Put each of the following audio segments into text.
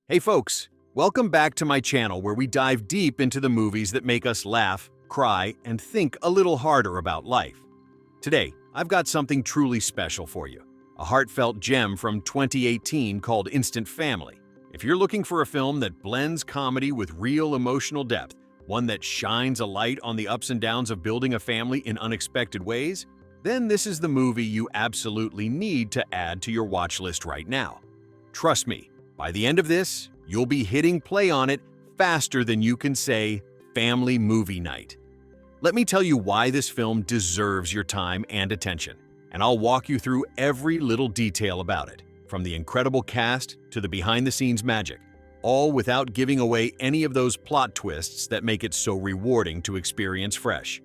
Hey folks, welcome back to my channel where we dive deep into the movies that make us laugh, cry, and think a little harder about life. Today, I've got something truly special for you, a heartfelt gem from 2018 called Instant Family. If you're looking for a film that blends comedy with real emotional depth, one that shines a light on the ups and downs of building a family in unexpected ways, then this is the movie you absolutely need to add to your watch list right now. Trust me, by the end of this, you'll be hitting play on it faster than you can say family movie night. Let me tell you why this film deserves your time and attention, and I'll walk you through every little detail about it, from the incredible cast to the behind-the-scenes magic, all without giving away any of those plot twists that make it so rewarding to experience fresh.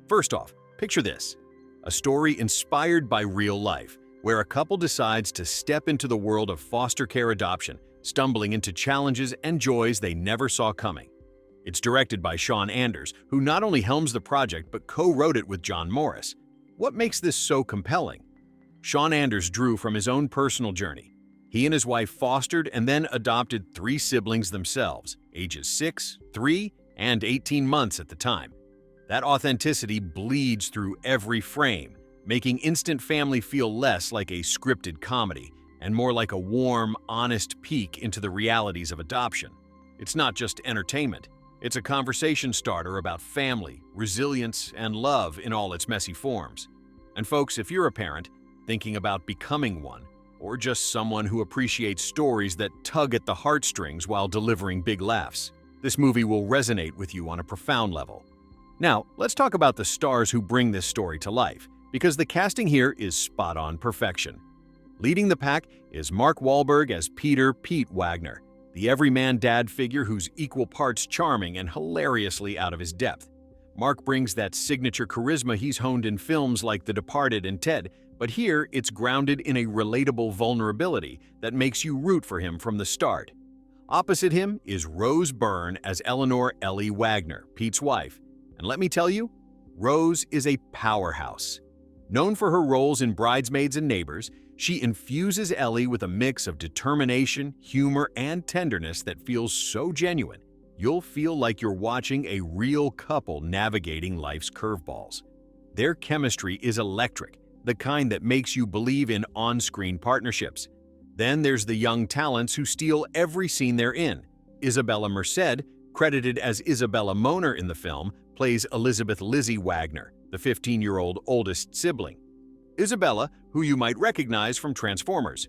First off, picture this: a story inspired by real life, where a couple decides to step into the world of foster care adoption, stumbling into challenges and joys they never saw coming. It's directed by Sean Anders, who not only helms the project but co-wrote it with John Morris. What makes this so compelling? Sean Anders drew from his own personal journey. He and his wife fostered and then adopted 3 siblings themselves, ages 6, 3, and 18 months at the time. That authenticity bleeds through every frame, making Instant Family feel less like a scripted comedy and more like a warm, honest peek into the realities of adoption. It's not just entertainment, it's a conversation starter about family, resilience, and love in all its messy forms. And folks, if you're a parent thinking about becoming one, or just someone who appreciates stories that tug at the heartstrings while delivering big laughs, this movie will resonate with you on a profound level. Now, let's talk about the stars who bring this story to life, because the casting here is spot-on perfection. Leading the pack is Mark Wahlberg as Pete Wagner, the everyman dad figure who's equal parts charming and hilariously out of his depth. Mark brings that signature charisma he's honed in films like The Departed and Ted, but here it's grounded in a relatable vulnerability that makes you root for him from the start. Opposite him is Rose Byrne as Eleanor Ellie Wagner, Pete's wife. And let me tell you, Rose is a powerhouse. Known for her roles in Bridesmaids and Neighbors, she infuses Ellie with a mix of determination, humor, and tenderness that feels so genuine, you'll feel like you're watching a real couple navigating life's curveballs. Their chemistry is electric, the kind that makes you believe in on-screen partnerships. Then there's the young talents who steal every scene they're in. Isabela Moner, credited as Isabela Moner in the film, plays Elizabeth Lizzie Wagner, the 15-year-old oldest sibling. Isabela, who you might recognize from Transformers.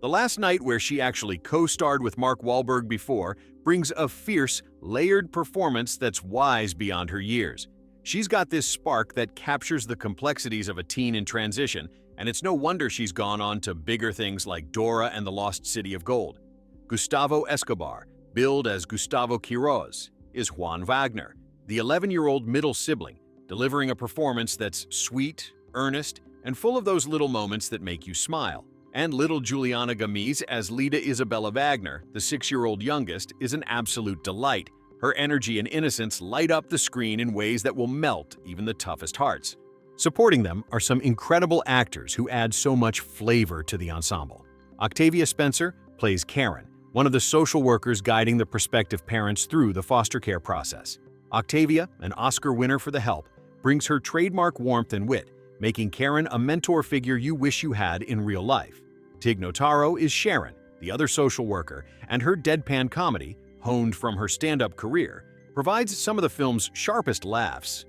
The Last Night, where she actually co-starred with Mark Wahlberg before, brings a fierce, layered performance that's wise beyond her years. She's got this spark that captures the complexities of a teen in transition, and it's no wonder she's gone on to bigger things like Dora and the Lost City of Gold. Gustavo Escobar, billed as Gustavo Quiroz, is Juan Wagner, the 11-year-old middle sibling, delivering a performance that's sweet, earnest, and full of those little moments that make you smile. And little Juliana Gamiz as Lida Isabella Wagner, the 6-year-old youngest, is an absolute delight. Her energy and innocence light up the screen in ways that will melt even the toughest hearts. Supporting them are some incredible actors who add so much flavor to the ensemble. Octavia Spencer plays Karen, one of the social workers guiding the prospective parents through the foster care process. Octavia, an Oscar winner for The Help, brings her trademark warmth and wit, making Karen a mentor figure you wish you had in real life. Notaro is Sharon, the other social worker, and her deadpan comedy, honed from her stand-up career, provides some of the film's sharpest laughs.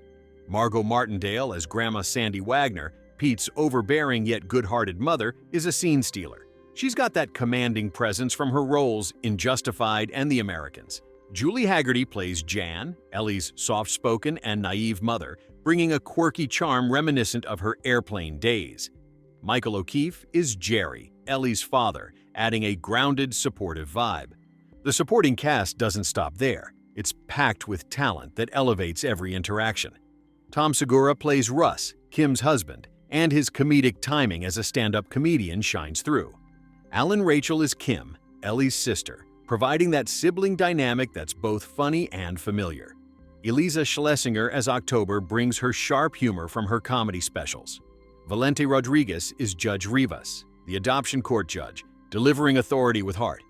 Margot Martindale as Grandma Sandy Wagner, Pete's overbearing yet good-hearted mother, is a scene stealer. She's got that commanding presence from her roles in Justified and The Americans. Julie Hagerty plays Jan, Ellie's soft-spoken and naive mother, bringing a quirky charm reminiscent of her airplane days. Michael O'Keefe is Jerry, Ellie's father, adding a grounded, supportive vibe. The supporting cast doesn't stop there. It's packed with talent that elevates every interaction. Tom Segura plays Russ, Kim's husband, and his comedic timing as a stand-up comedian shines through. Alan Rachel is Kim, Ellie's sister, providing that sibling dynamic that's both funny and familiar. Elisa Schlesinger as October brings her sharp humor from her comedy specials. Valente Rodriguez is Judge Rivas, the adoption court judge, delivering authority with heart.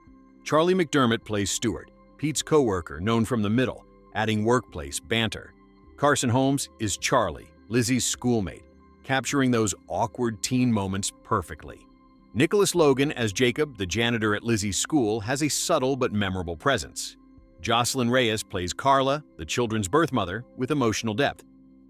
Charlie McDermott plays Stuart, Pete's co-worker known from The Middle, adding workplace banter. Carson Holmes is Charlie, Lizzie's schoolmate, capturing those awkward teen moments perfectly. Nicholas Logan as Jacob, the janitor at Lizzie's school, has a subtle but memorable presence. Jocelyn Reyes plays Carla, the children's birth mother, with emotional depth.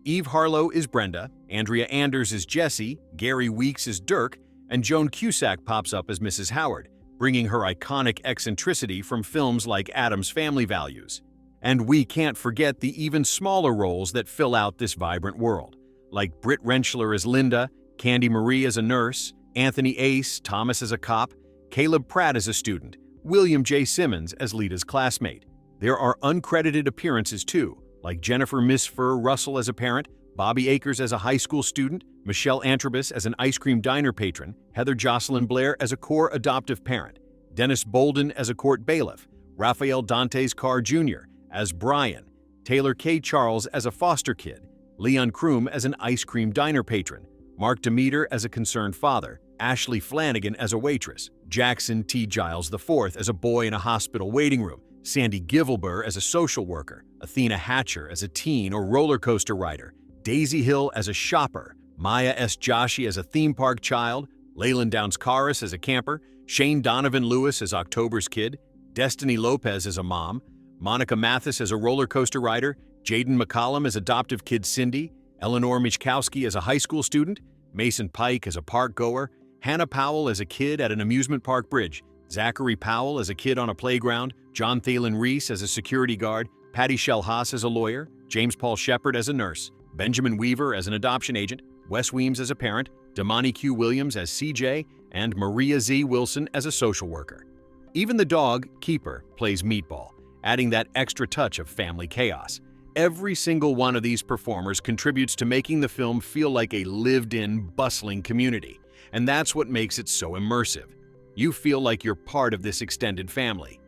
Eve Harlow is Brenda, Andrea Anders is Jessie, Gary Weeks is Dirk, and Joan Cusack pops up as Mrs. Howard, bringing her iconic eccentricity from films like Addams Family Values. And we can't forget the even smaller roles that fill out this vibrant world, like Britt Rentschler as Linda, Candy Marie as a nurse, Anthony Ace, Thomas as a cop, Caleb Pratt as a student, William J. Simmons as Lita's classmate. There are uncredited appearances too, like Jennifer Miss Fur Russell as a parent, Bobby Akers as a high school student, Michelle Antrobus as an ice cream diner patron, Heather Jocelyn Blair as a core adoptive parent, Dennis Bolden as a court bailiff, Raphael Dantes Carr Jr. as Brian, Taylor K. Charles as a foster kid, Leon Kroom as an ice cream diner patron, Mark Demeter as a concerned father, Ashley Flanagan as a waitress, Jackson T. Giles IV as a boy in a hospital waiting room, Sandy Givelber as a social worker, Athena Hatcher as a teen or roller coaster rider, Daisy Hill as a shopper, Maya S. Joshi as a theme park child, Leyland Downs Karis as a camper, Shane Donovan Lewis as October's kid, Destiny Lopez as a mom, Monica Mathis as a roller coaster rider, Jaden McCollum as adoptive kid Cindy, Eleanor Michkowski as a high school student, Mason Pike as a park goer, Hannah Powell as a kid at an amusement park bridge, Zachary Powell as a kid on a playground, John Thalen Reese as a security guard, Patty Shell Haas as a lawyer, James Paul Shepard as a nurse, Benjamin Weaver as an adoption agent, Wes Weems as a parent, Damani Q. Williams as CJ, and Maria Z. Wilson as a social worker. Even the dog, Keeper, plays Meatball, adding that extra touch of family chaos. Every single one of these performers contributes to making the film feel like a lived-in, bustling community, and that's what makes it so immersive. You feel like you're part of this extended family.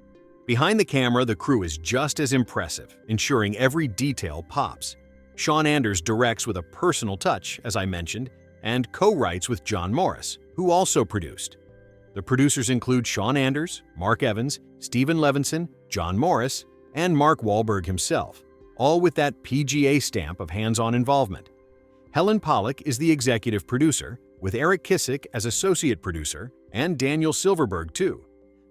Behind the camera, the crew is just as impressive, ensuring every detail pops. Sean Anders directs with a personal touch, as I mentioned, and co-writes with John Morris, who also produced. The producers include Sean Anders, Mark Evans, Stephen Levinson, John Morris, and Mark Wahlberg himself, all with that PGA stamp of hands-on involvement. Helen Pollack is the executive producer, with Eric Kissick as associate producer, and Daniel Silverberg too.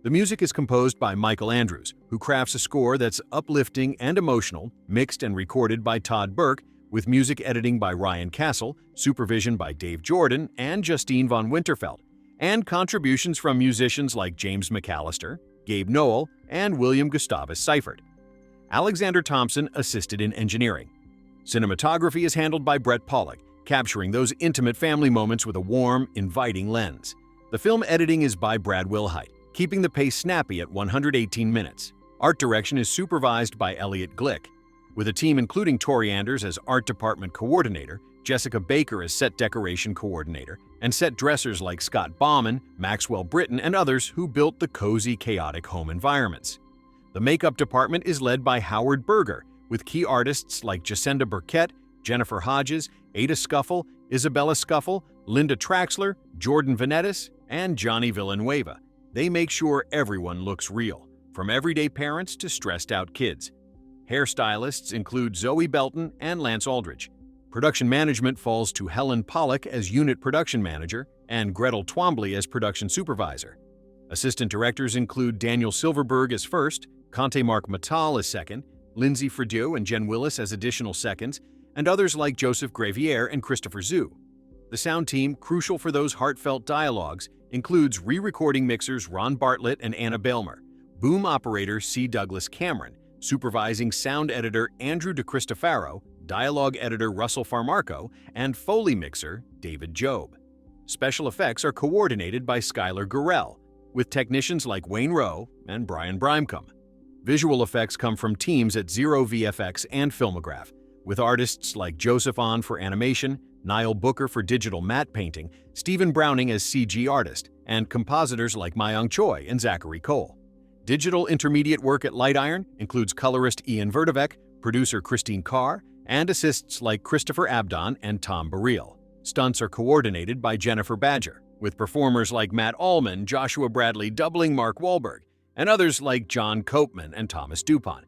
The music is composed by Michael Andrews, who crafts a score that's uplifting and emotional, mixed and recorded by Todd Burke, with music editing by Ryan Castle, supervision by Dave Jordan and Justine von Winterfeld, and contributions from musicians like James McAllister, Gabe Noel, and William Gustavus Seifert. Alexander Thompson assisted in engineering. Cinematography is handled by Brett Pollock, capturing those intimate family moments with a warm, inviting lens. The film editing is by Brad Wilhite, keeping the pace snappy at 118 minutes. Art direction is supervised by Elliot Glick, with a team including Tori Anders as art department coordinator, Jessica Baker as set decoration coordinator, and set dressers like Scott Bauman, Maxwell Britton, and others who built the cozy, chaotic home environments. The makeup department is led by Howard Berger, with key artists like Jacinda Burkett, Jennifer Hodges, Ada Scuffle, Isabella Scuffle, Linda Traxler, Jordan Vanetis, and Johnny Villanueva. They make sure everyone looks real, from everyday parents to stressed-out kids. Hairstylists include Zoe Belton and Lance Aldridge. Production management falls to Helen Pollack as unit production manager and Gretel Twombly as production supervisor. Assistant directors include Daniel Silverberg as first, Conte Mark Matal as second, Lindsay Frideau and Jen Willis as additional seconds, and others like Joseph Gravier and Christopher Zhu. The sound team, crucial for those heartfelt dialogues, includes re-recording mixers Ron Bartlett and Anna Belmer, boom operator C. Douglas Cameron, supervising sound editor Andrew DeCristofaro, dialogue editor Russell Farmarco, and Foley mixer David Job. Special effects are coordinated by Skylar Gurrell, with technicians like Wayne Rowe and Brian Brimcombe. Visual effects come from teams at Zero VFX and Filmograph, with artists like Joseph On for animation, Niall Booker for digital matte painting, Stephen Browning as CG artist, and compositors like Myung Choi and Zachary Cole. Digital intermediate work at Light Iron includes colorist Ian Verdevec, producer Christine Carr, and assists like Christopher Abdon and Tom Bareel. Stunts are coordinated by Jennifer Badger, with performers like Matt Allman, Joshua Bradley doubling Mark Wahlberg, and others like John Copeman and Thomas Dupont.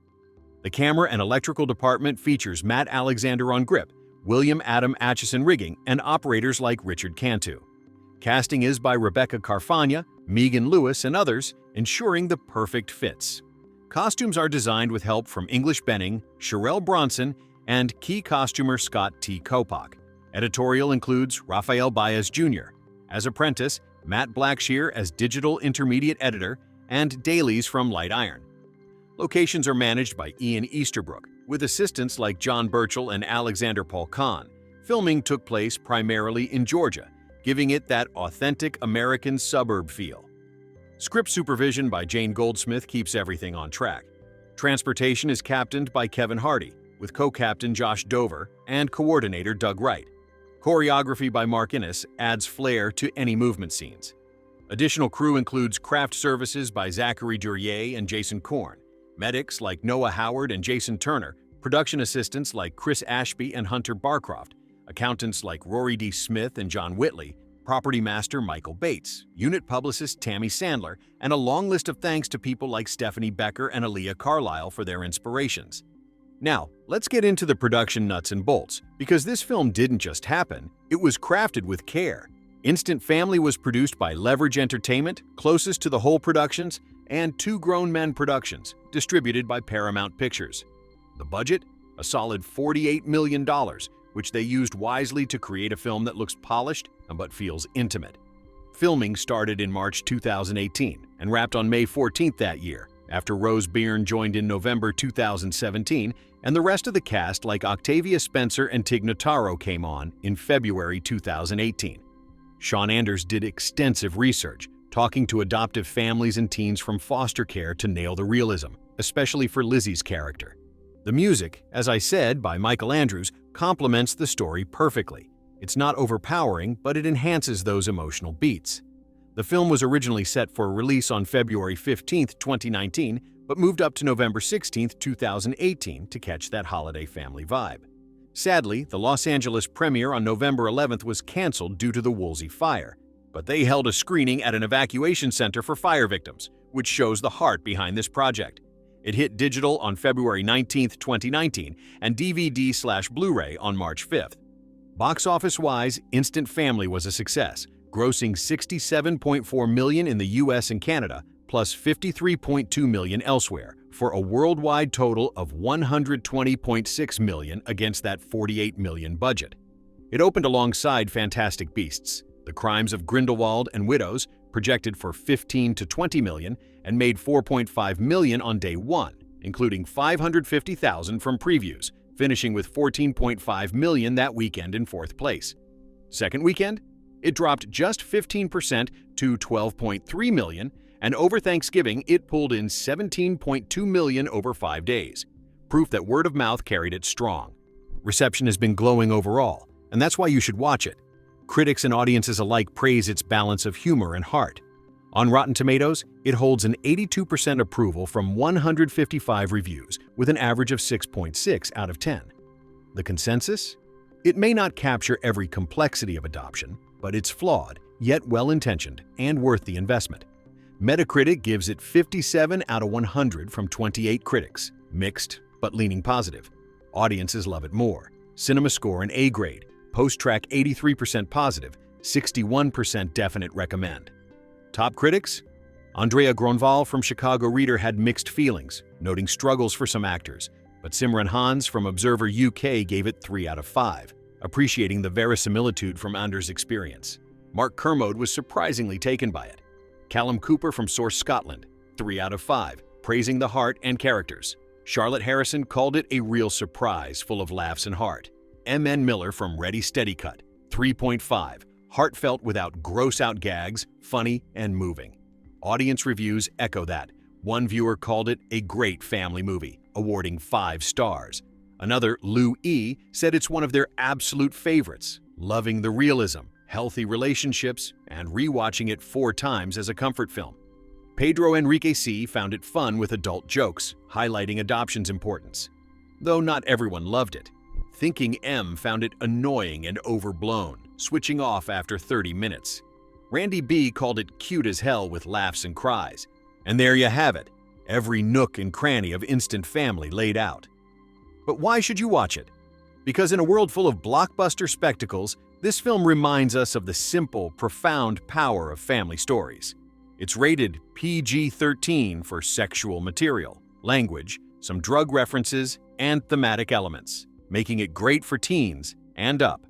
The camera and electrical department features Matt Alexander on grip, William Adam Atchison rigging, and operators like Richard Cantu. Casting is by Rebecca Carfagna, Megan Lewis, and others, ensuring the perfect fits. Costumes are designed with help from English Benning, Sherelle Bronson, and key costumer Scott T. Kopach. Editorial includes Rafael Baez Jr. As apprentice, Matt Blackshear as digital intermediate editor, and dailies from Light Iron. Locations are managed by Ian Easterbrook, with assistants like John Burchell and Alexander Paul Kahn. Filming took place primarily in Georgia, giving it that authentic American suburb feel. Script supervision by Jane Goldsmith keeps everything on track. Transportation is captained by Kevin Hardy, with co-captain Josh Dover and coordinator Doug Wright. Choreography by Mark Innes adds flair to any movement scenes. Additional crew includes craft services by Zachary Durier and Jason Korn, medics like Noah Howard and Jason Turner, production assistants like Chris Ashby and Hunter Barcroft, accountants like Rory D. Smith and John Whitley, property master Michael Bates, unit publicist Tammy Sandler, and a long list of thanks to people like Stephanie Becker and Aaliyah Carlisle for their inspirations. Now, let's get into the production nuts and bolts, because this film didn't just happen, it was crafted with care. Instant Family was produced by Leverage Entertainment, closest to the whole productions, and Two Grown Men Productions, distributed by Paramount Pictures. The budget? A solid $48 million, which they used wisely to create a film that looks polished but feels intimate. Filming started in March 2018 and wrapped on May 14th that year, after Rose Byrne joined in November 2017, and the rest of the cast like Octavia Spencer and Tig Notaro came on in February 2018. Sean Anders did extensive research, talking to adoptive families and teens from foster care to nail the realism, especially for Lizzie's character. The music, as I said, by Michael Andrews, complements the story perfectly. It's not overpowering, but it enhances those emotional beats. The film was originally set for release on February 15, 2019, but moved up to November 16, 2018 to catch that holiday family vibe. Sadly, the Los Angeles premiere on November 11th was canceled due to the Woolsey fire, but they held a screening at an evacuation center for fire victims, which shows the heart behind this project. It hit digital on February 19, 2019, and DVD/Blu-ray on March 5th. Box office-wise, Instant Family was a success, grossing $67.4 million in the US and Canada, plus $53.2 million elsewhere, for a worldwide total of $120.6 million against that $48 million budget. It opened alongside Fantastic Beasts, The Crimes of Grindelwald and Widows, projected for $15 to $20 million, and made $4.5 million on day one, including $550,000 from previews, finishing with $14.5 million that weekend in fourth place. Second weekend, it dropped just 15% to $12.3 million, and over Thanksgiving, it pulled in $17.2 million over 5 days, proof that word of mouth carried it strong. Reception has been glowing overall, and that's why you should watch it. Critics and audiences alike praise its balance of humor and heart. On Rotten Tomatoes, it holds an 82% approval from 155 reviews, with an average of 6.6 out of 10. The consensus? It may not capture every complexity of adoption, but it's flawed, yet well-intentioned, and worth the investment. Metacritic gives it 57 out of 100 from 28 critics, mixed but leaning positive. Audiences love it more. CinemaScore an A grade, Post-Track 83% positive, 61% definite recommend. Top critics? Andrea Gronval from Chicago Reader had mixed feelings, noting struggles for some actors, but Simran Hans from Observer UK gave it 3 out of 5, appreciating the verisimilitude from Anders' experience. Mark Kermode was surprisingly taken by it. Callum Cooper from Source Scotland, 3 out of 5, praising the heart and characters. Charlotte Harrison called it a real surprise full of laughs and heart. M.N. Miller from Ready Steady Cut, 3.5, heartfelt without gross-out gags, funny and moving. Audience reviews echo that. One viewer called it a great family movie, awarding 5 stars. Another, Lou E., said it's one of their absolute favorites, loving the realism, healthy relationships, and rewatching it 4 times as a comfort film. Pedro Enrique C. found it fun with adult jokes, highlighting adoption's importance. Though not everyone loved it. Thinking M found it annoying and overblown, switching off after 30 minutes. Randy B. called it cute as hell with laughs and cries. And there you have it, every nook and cranny of Instant Family laid out. But why should you watch it? Because in a world full of blockbuster spectacles, this film reminds us of the simple, profound power of family stories. It's rated PG-13 for sexual material, language, some drug references, and thematic elements, making it great for teens and up.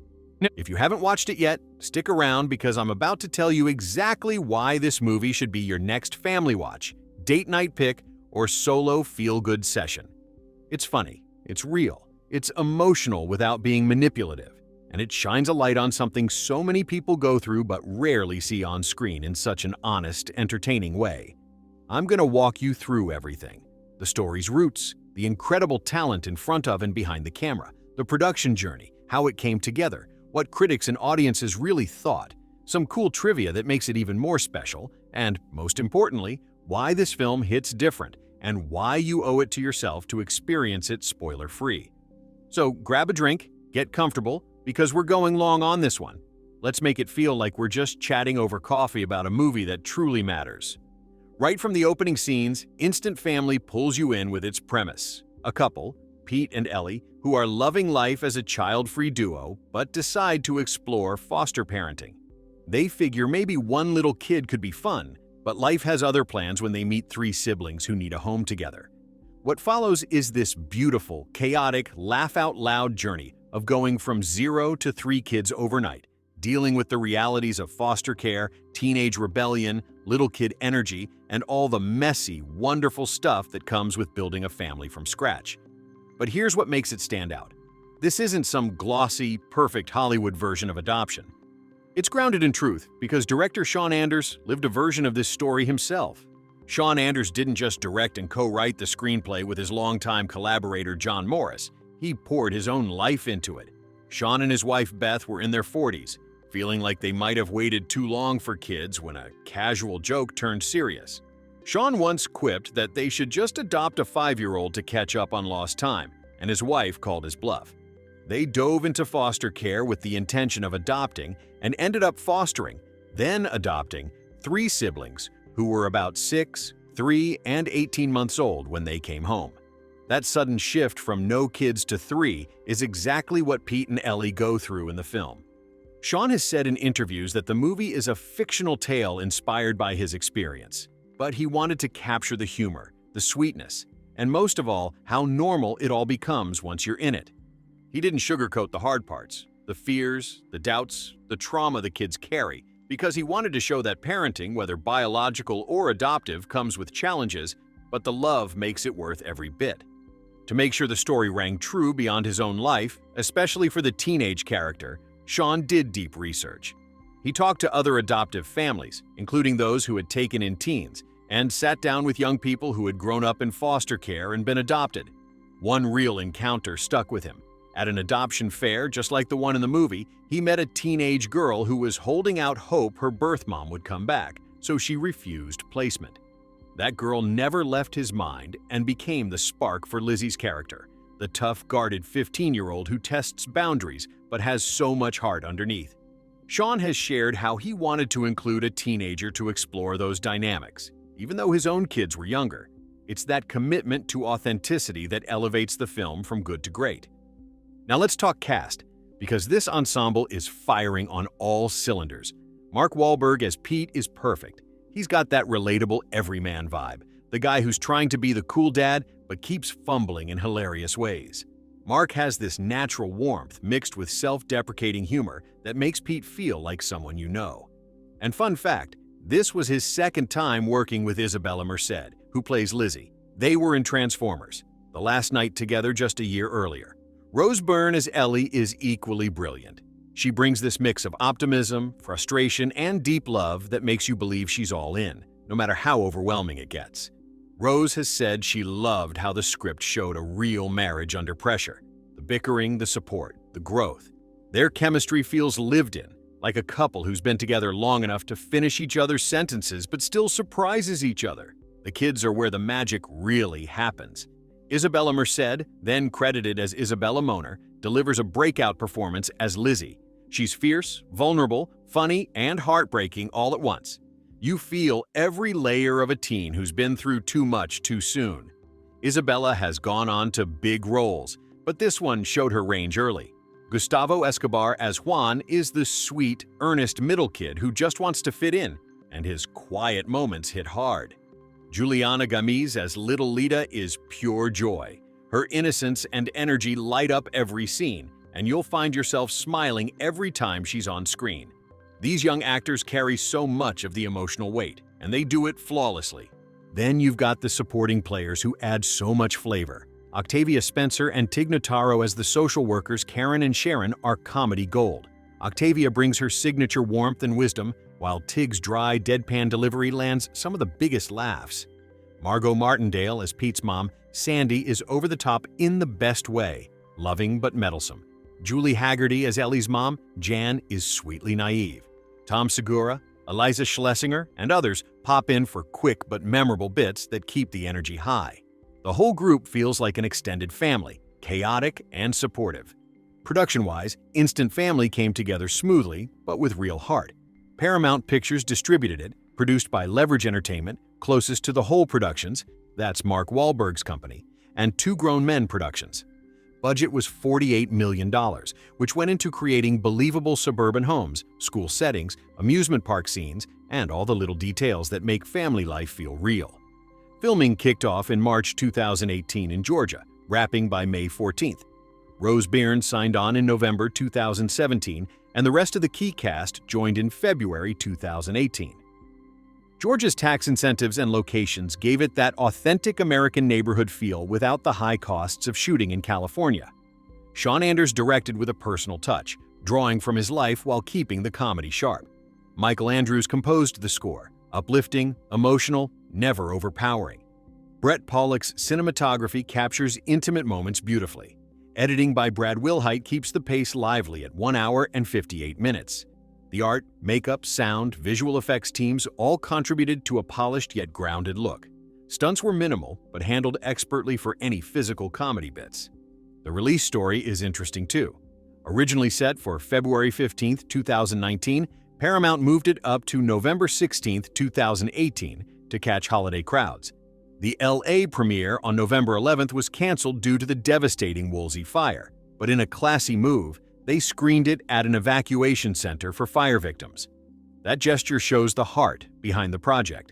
If you haven't watched it yet, stick around because I'm about to tell you exactly why this movie should be your next family watch, date night pick, or solo feel-good session. It's funny, it's real, it's emotional without being manipulative, and it shines a light on something so many people go through but rarely see on screen in such an honest, entertaining way. I'm gonna walk you through everything. The story's roots, the incredible talent in front of and behind the camera, the production journey, how it came together, what critics and audiences really thought, some cool trivia that makes it even more special, and, most importantly, why this film hits different and why you owe it to yourself to experience it spoiler-free. So grab a drink, get comfortable, because we're going long on this one. Let's make it feel like we're just chatting over coffee about a movie that truly matters. Right from the opening scenes, Instant Family pulls you in with its premise. A couple, Pete and Ellie, who are loving life as a child-free duo, but decide to explore foster parenting. They figure maybe one little kid could be fun, but life has other plans when they meet three siblings who need a home together. What follows is this beautiful, chaotic, laugh-out-loud journey of going from 0 to 3 kids overnight, dealing with the realities of foster care, teenage rebellion, little kid energy, and all the messy, wonderful stuff that comes with building a family from scratch. But here's what makes it stand out. This isn't some glossy, perfect Hollywood version of adoption. It's grounded in truth because director Sean Anders lived a version of this story himself. Sean Anders didn't just direct and co-write the screenplay with his longtime collaborator John Morris. He poured his own life into it. Sean and his wife Beth were in their 40s, feeling like they might have waited too long for kids when a casual joke turned serious. Sean once quipped that they should just adopt a 5-year-old to catch up on lost time, and his wife called his bluff. They dove into foster care with the intention of adopting and ended up fostering, then adopting, 3 siblings who were about 6, 3, and 18 months old when they came home. That sudden shift from no kids to 3 is exactly what Pete and Ellie go through in the film. Sean has said in interviews that the movie is a fictional tale inspired by his experience, but he wanted to capture the humor, the sweetness, and most of all, how normal it all becomes once you're in it. He didn't sugarcoat the hard parts, the fears, the doubts, the trauma the kids carry, because he wanted to show that parenting, whether biological or adoptive, comes with challenges, but the love makes it worth every bit. To make sure the story rang true beyond his own life, especially for the teenage character, Sean did deep research. He talked to other adoptive families, including those who had taken in teens, and sat down with young people who had grown up in foster care and been adopted. One real encounter stuck with him. At an adoption fair, just like the one in the movie, he met a teenage girl who was holding out hope her birth mom would come back, so she refused placement. That girl never left his mind and became the spark for Lizzie's character, the tough, guarded 15-year-old who tests boundaries but has so much heart underneath. Sean has shared how he wanted to include a teenager to explore those dynamics, even though his own kids were younger. It's that commitment to authenticity that elevates the film from good to great. Now let's talk cast, because this ensemble is firing on all cylinders. Mark Wahlberg as Pete is perfect. He's got that relatable everyman vibe, the guy who's trying to be the cool dad but keeps fumbling in hilarious ways. Mark has this natural warmth mixed with self-deprecating humor that makes Pete feel like someone you know. And fun fact, this was his second time working with Isabela Moner, who plays Lizzie. They were in Transformers, the last night together just a year earlier. Rose Byrne as Ellie is equally brilliant. She brings this mix of optimism, frustration, and deep love that makes you believe she's all in, no matter how overwhelming it gets. Rose has said she loved how the script showed a real marriage under pressure. The bickering, the support, the growth. Their chemistry feels lived in, like a couple who's been together long enough to finish each other's sentences but still surprises each other. The kids are where the magic really happens. Isabela Moner, then credited as Isabela Moner, delivers a breakout performance as Lizzie. She's fierce, vulnerable, funny, and heartbreaking all at once. You feel every layer of a teen who's been through too much too soon. Isabela has gone on to big roles, but this one showed her range early. Gustavo Escobar as Juan is the sweet, earnest middle kid who just wants to fit in, and his quiet moments hit hard. Juliana Gamiz as Little Lita is pure joy. Her innocence and energy light up every scene, and you'll find yourself smiling every time she's on screen. These young actors carry so much of the emotional weight, and they do it flawlessly. Then you've got the supporting players who add so much flavor. Octavia Spencer and Tig Notaro as the social workers Karen and Sharon are comedy gold. Octavia brings her signature warmth and wisdom, while Tig's dry, deadpan delivery lands some of the biggest laughs. Margot Martindale as Pete's mom, Sandy, is over the top in the best way, loving but meddlesome. Julie Haggerty as Ellie's mom, Jan, is sweetly naive. Tom Segura, Eliza Schlesinger, and others pop in for quick but memorable bits that keep the energy high. The whole group feels like an extended family, chaotic and supportive. Production-wise, Instant Family came together smoothly, but with real heart. Paramount Pictures distributed it, produced by Leverage Entertainment, closest to the Whole Productions, that's Mark Wahlberg's company, and Two Grown Men Productions. Budget was $48 million, which went into creating believable suburban homes, school settings, amusement park scenes, and all the little details that make family life feel real. Filming kicked off in March 2018 in Georgia, wrapping by May 14th. Rose Byrne signed on in November 2017, and the rest of the key cast joined in February 2018. Georgia's tax incentives and locations gave it that authentic American neighborhood feel without the high costs of shooting in California. Sean Anders directed with a personal touch, drawing from his life while keeping the comedy sharp. Michael Andrews composed the score, uplifting, emotional, never overpowering. Brett Pollock's cinematography captures intimate moments beautifully. Editing by Brad Wilhite keeps the pace lively at 1 hour and 58 minutes. The art, makeup, sound, visual effects teams all contributed to a polished yet grounded look. Stunts were minimal, but handled expertly for any physical comedy bits. The release story is interesting too. Originally set for February 15, 2019, Paramount moved it up to November 16, 2018 to catch holiday crowds. The LA premiere on November 11th was canceled due to the devastating Woolsey fire, but in a classy move, they screened it at an evacuation center for fire victims. That gesture shows the heart behind the project.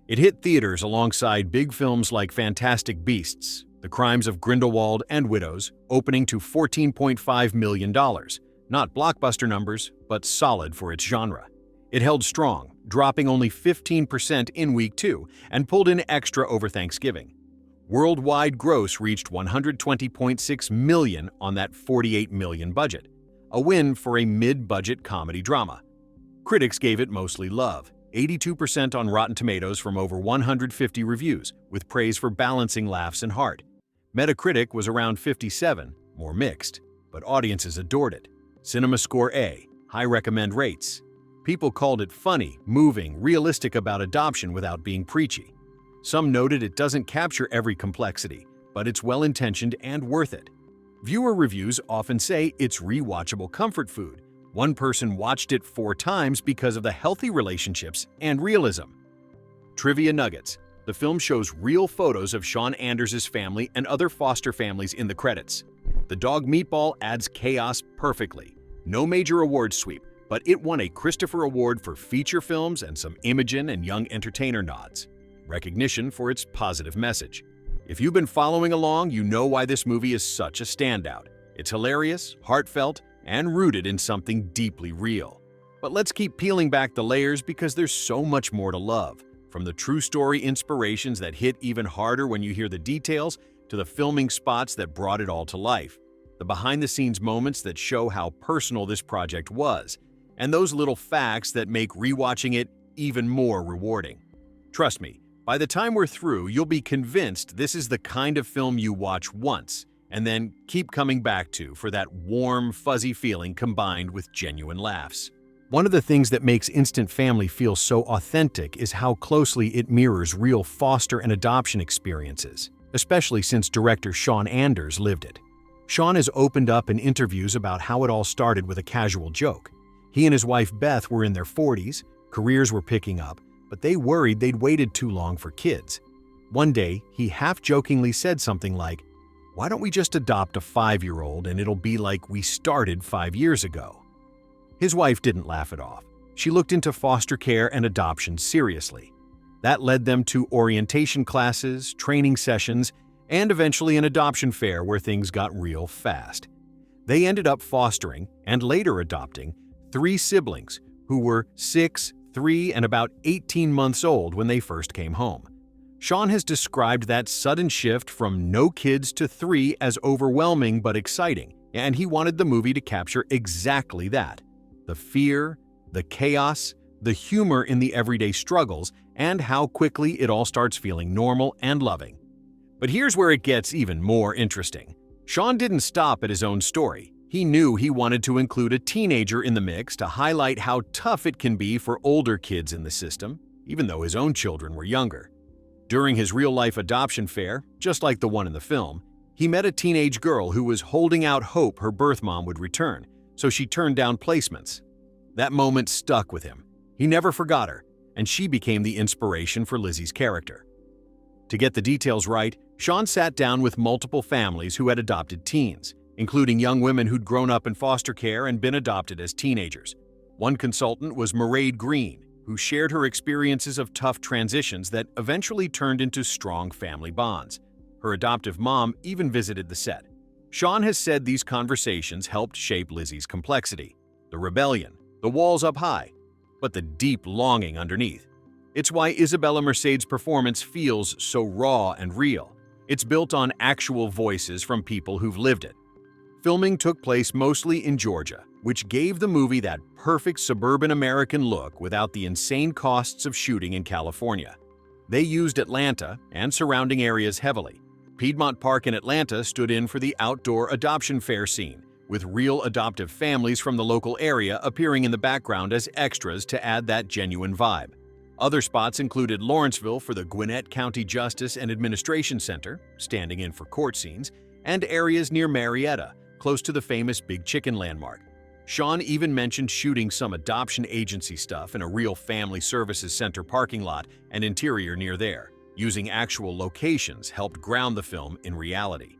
It hit theaters alongside big films like Fantastic Beasts, The Crimes of Grindelwald and Widows, opening to $14.5 million. Not blockbuster numbers, but solid for its genre. It held strong, dropping only 15% in week 2 and pulled in extra over Thanksgiving. Worldwide gross reached $120.6 million on that $48 million budget, a win for a mid-budget comedy drama. Critics gave it mostly love, 82% on Rotten Tomatoes from over 150 reviews, with praise for balancing laughs and heart. Metacritic was around 57, more mixed, but audiences adored it. Cinema Score A, high recommend rates. People called it funny, moving, realistic about adoption without being preachy. Some noted it doesn't capture every complexity, but it's well-intentioned and worth it. Viewer reviews often say it's rewatchable comfort food. One person watched it 4 times because of the healthy relationships and realism. Trivia nuggets. The film shows real photos of Sean Anders' family and other foster families in the credits. The dog Meatball adds chaos perfectly. No major award sweep, but it won a Christopher Award for feature films and some Imogen and Young Entertainer nods. Recognition for its positive message. If you've been following along, you know why this movie is such a standout. It's hilarious, heartfelt, and rooted in something deeply real. But let's keep peeling back the layers because there's so much more to love. From the true story inspirations that hit even harder when you hear the details, to the filming spots that brought it all to life. The behind-the-scenes moments that show how personal this project was, and those little facts that make rewatching it even more rewarding. Trust me, by the time we're through, you'll be convinced this is the kind of film you watch once, and then keep coming back to for that warm, fuzzy feeling combined with genuine laughs. One of the things that makes Instant Family feel so authentic is how closely it mirrors real foster and adoption experiences, especially since director Sean Anders lived it. Sean has opened up in interviews about how it all started with a casual joke. He and his wife Beth were in their 40s, careers were picking up, but they worried they'd waited too long for kids. One day, he half-jokingly said something like, "Why don't we just adopt a 5-year-old and it'll be like we started 5 years ago?" His wife didn't laugh it off. She looked into foster care and adoption seriously. That led them to orientation classes, training sessions, and eventually an adoption fair where things got real fast. They ended up fostering and later adopting 3 siblings who were 6, 3, and about 18 months old when they first came home. Sean has described that sudden shift from no kids to 3 as overwhelming but exciting, and he wanted the movie to capture exactly that: the fear, the chaos, the humor in the everyday struggles, and how quickly it all starts feeling normal and loving. But here's where it gets even more interesting. Sean didn't stop at his own story. He knew he wanted to include a teenager in the mix to highlight how tough it can be for older kids in the system, even though his own children were younger. During his real-life adoption fair, just like the one in the film, he met a teenage girl who was holding out hope her birth mom would return, so she turned down placements. That moment stuck with him. He never forgot her, and she became the inspiration for Lizzie's character. To get the details right, Sean sat down with multiple families who had adopted teens, including young women who'd grown up in foster care and been adopted as teenagers. One consultant was Mairead Green, who shared her experiences of tough transitions that eventually turned into strong family bonds. Her adoptive mom even visited the set. Sean has said these conversations helped shape Lizzie's complexity: the rebellion, the walls up high, but the deep longing underneath. It's why Isabela Moner's performance feels so raw and real. It's built on actual voices from people who've lived it. Filming took place mostly in Georgia, which gave the movie that perfect suburban American look without the insane costs of shooting in California. They used Atlanta and surrounding areas heavily. Piedmont Park in Atlanta stood in for the outdoor adoption fair scene, with real adoptive families from the local area appearing in the background as extras to add that genuine vibe. Other spots included Lawrenceville for the Gwinnett County Justice and Administration Center, standing in for court scenes, and areas near Marietta, close to the famous Big Chicken landmark. Sean even mentioned shooting some adoption agency stuff in a real family services center parking lot and interior near there. Using actual locations helped ground the film in reality.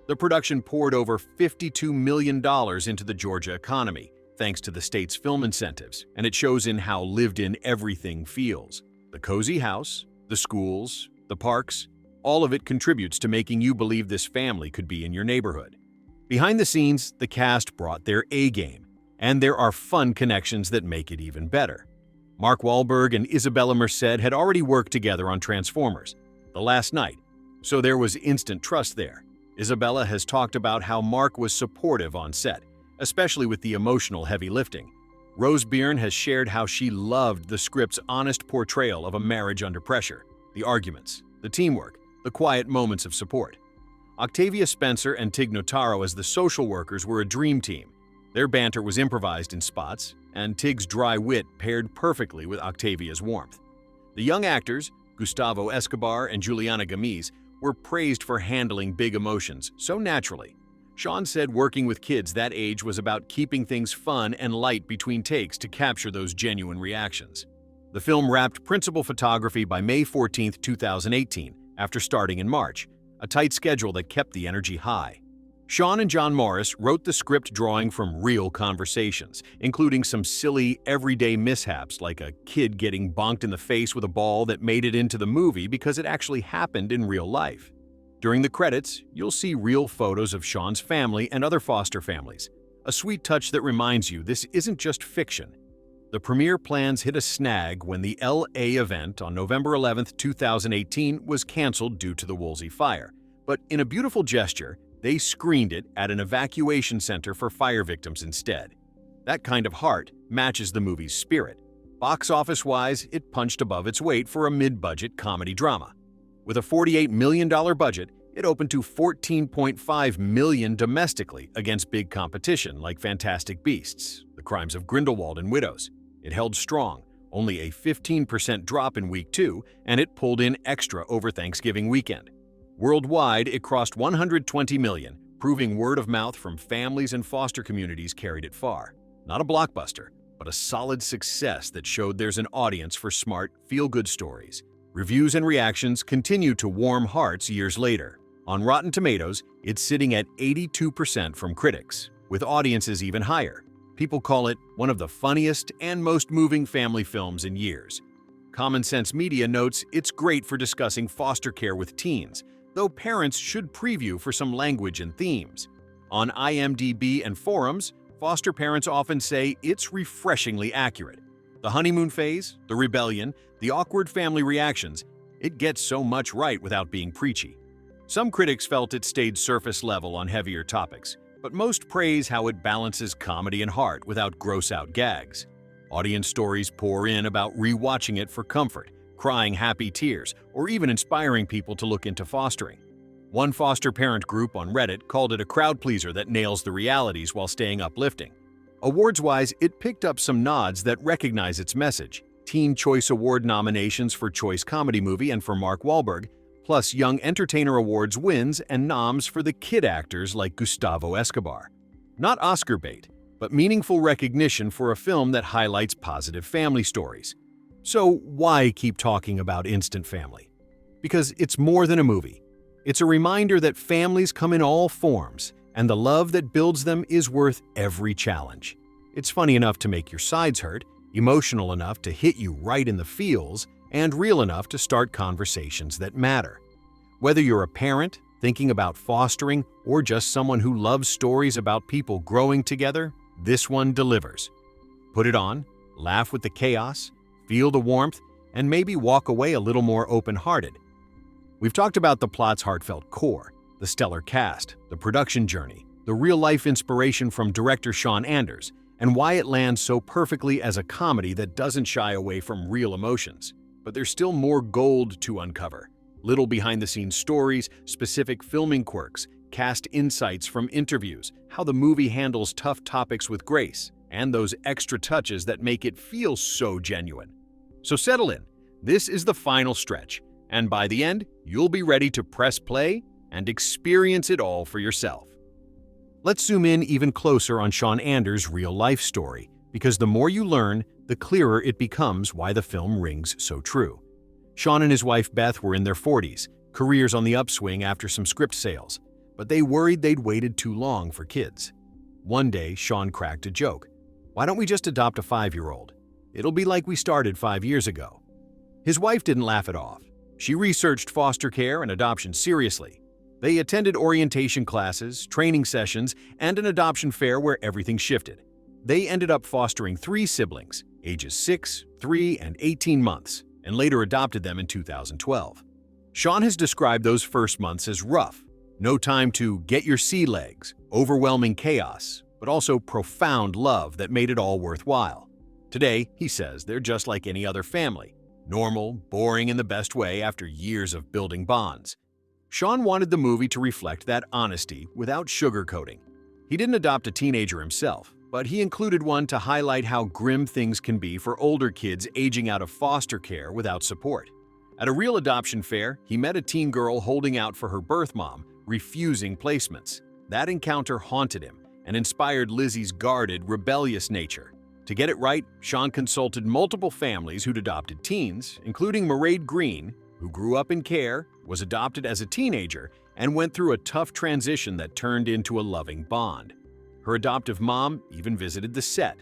The production poured over $52 million into the Georgia economy, thanks to the state's film incentives, and it shows in how lived-in everything feels. The cozy house, the schools, the parks, all of it contributes to making you believe this family could be in your neighborhood. Behind the scenes, the cast brought their A-game, and there are fun connections that make it even better. Mark Wahlberg and Isabela Moner had already worked together on Transformers: The Last Knight, so there was instant trust there. Isabela has talked about how Mark was supportive on set, especially with the emotional heavy lifting. Rose Byrne has shared how she loved the script's honest portrayal of a marriage under pressure, the arguments, the teamwork, the quiet moments of support. Octavia Spencer and Tig Notaro as the social workers were a dream team. Their banter was improvised in spots, and Tig's dry wit paired perfectly with Octavia's warmth. The young actors, Gustavo Escobar and Juliana Gamiz, were praised for handling big emotions so naturally. Sean said working with kids that age was about keeping things fun and light between takes to capture those genuine reactions. The film wrapped principal photography by May 14, 2018, after starting in March, a tight schedule that kept the energy high. Sean and John Morris wrote the script drawing from real conversations, including some silly, everyday mishaps like a kid getting bonked in the face with a ball that made it into the movie because it actually happened in real life. During the credits, you'll see real photos of Sean's family and other foster families, a sweet touch that reminds you this isn't just fiction. The premiere plans hit a snag when the LA event on November 11, 2018 was canceled due to the Woolsey fire, but in a beautiful gesture, they screened it at an evacuation center for fire victims instead. That kind of heart matches the movie's spirit. Box office-wise, it punched above its weight for a mid-budget comedy drama. With a $48 million budget, it opened to $14.5 million domestically against big competition like Fantastic Beasts, The Crimes of Grindelwald, and Widows. It held strong, only a 15% drop in week 2, and it pulled in extra over Thanksgiving weekend. Worldwide, it crossed $120 million, proving word of mouth from families and foster communities carried it far. Not a blockbuster, but a solid success that showed there's an audience for smart, feel-good stories. Reviews and reactions continue to warm hearts years later. On Rotten Tomatoes, it's sitting at 82% from critics, with audiences even higher. People call it one of the funniest and most moving family films in years. Common Sense Media notes it's great for discussing foster care with teens, though parents should preview for some language and themes. On IMDb and forums, foster parents often say it's refreshingly accurate. The honeymoon phase, the rebellion, the awkward family reactions, it gets so much right without being preachy. Some critics felt it stayed surface level on heavier topics, but most praise how it balances comedy and heart without gross-out gags. Audience stories pour in about rewatching it for comfort, crying happy tears, or even inspiring people to look into fostering. One foster parent group on Reddit called it a crowd pleaser that nails the realities while staying uplifting. Awards-wise, it picked up some nods that recognize its message. Teen Choice Award nominations for Choice Comedy Movie and for Mark Wahlberg, plus Young Entertainer Awards wins and noms for the kid actors like Gustavo Escobar. Not Oscar bait, but meaningful recognition for a film that highlights positive family stories. So why keep talking about Instant Family? Because it's more than a movie. It's a reminder that families come in all forms, and the love that builds them is worth every challenge. It's funny enough to make your sides hurt, emotional enough to hit you right in the feels, and real enough to start conversations that matter. Whether you're a parent, thinking about fostering, or just someone who loves stories about people growing together, this one delivers. Put it on, laugh with the chaos, feel the warmth, and maybe walk away a little more open-hearted. We've talked about the plot's heartfelt core, the stellar cast, the production journey, the real-life inspiration from director Sean Anders, and why it lands so perfectly as a comedy that doesn't shy away from real emotions. But there's still more gold to uncover. Little behind-the-scenes stories, specific filming quirks, cast insights from interviews, how the movie handles tough topics with grace, and those extra touches that make it feel so genuine. So settle in. This is the final stretch, and by the end, you'll be ready to press play and experience it all for yourself. Let's zoom in even closer on Sean Anders' real-life story, because the more you learn, the clearer it becomes why the film rings so true. Sean and his wife Beth were in their 40s, careers on the upswing after some script sales, but they worried they'd waited too long for kids. One day, Sean cracked a joke. "Why don't we just adopt a 5-year-old? It'll be like we started 5 years ago." His wife didn't laugh it off. She researched foster care and adoption seriously. They attended orientation classes, training sessions, and an adoption fair where everything shifted. They ended up fostering 3 siblings, ages 6, 3, and 18 months, and later adopted them in 2012. Sean has described those first months as rough. No time to get your sea legs, overwhelming chaos, but also profound love that made it all worthwhile. Today, he says, they're just like any other family. Normal, boring in the best way after years of building bonds. Sean wanted the movie to reflect that honesty without sugarcoating. He didn't adopt a teenager himself, but he included one to highlight how grim things can be for older kids aging out of foster care without support. At a real adoption fair, he met a teen girl holding out for her birth mom, refusing placements. That encounter haunted him and inspired Lizzie's guarded, rebellious nature. To get it right, Sean consulted multiple families who'd adopted teens, including Mairead Green, who grew up in care, was adopted as a teenager, and went through a tough transition that turned into a loving bond. Her adoptive mom even visited the set.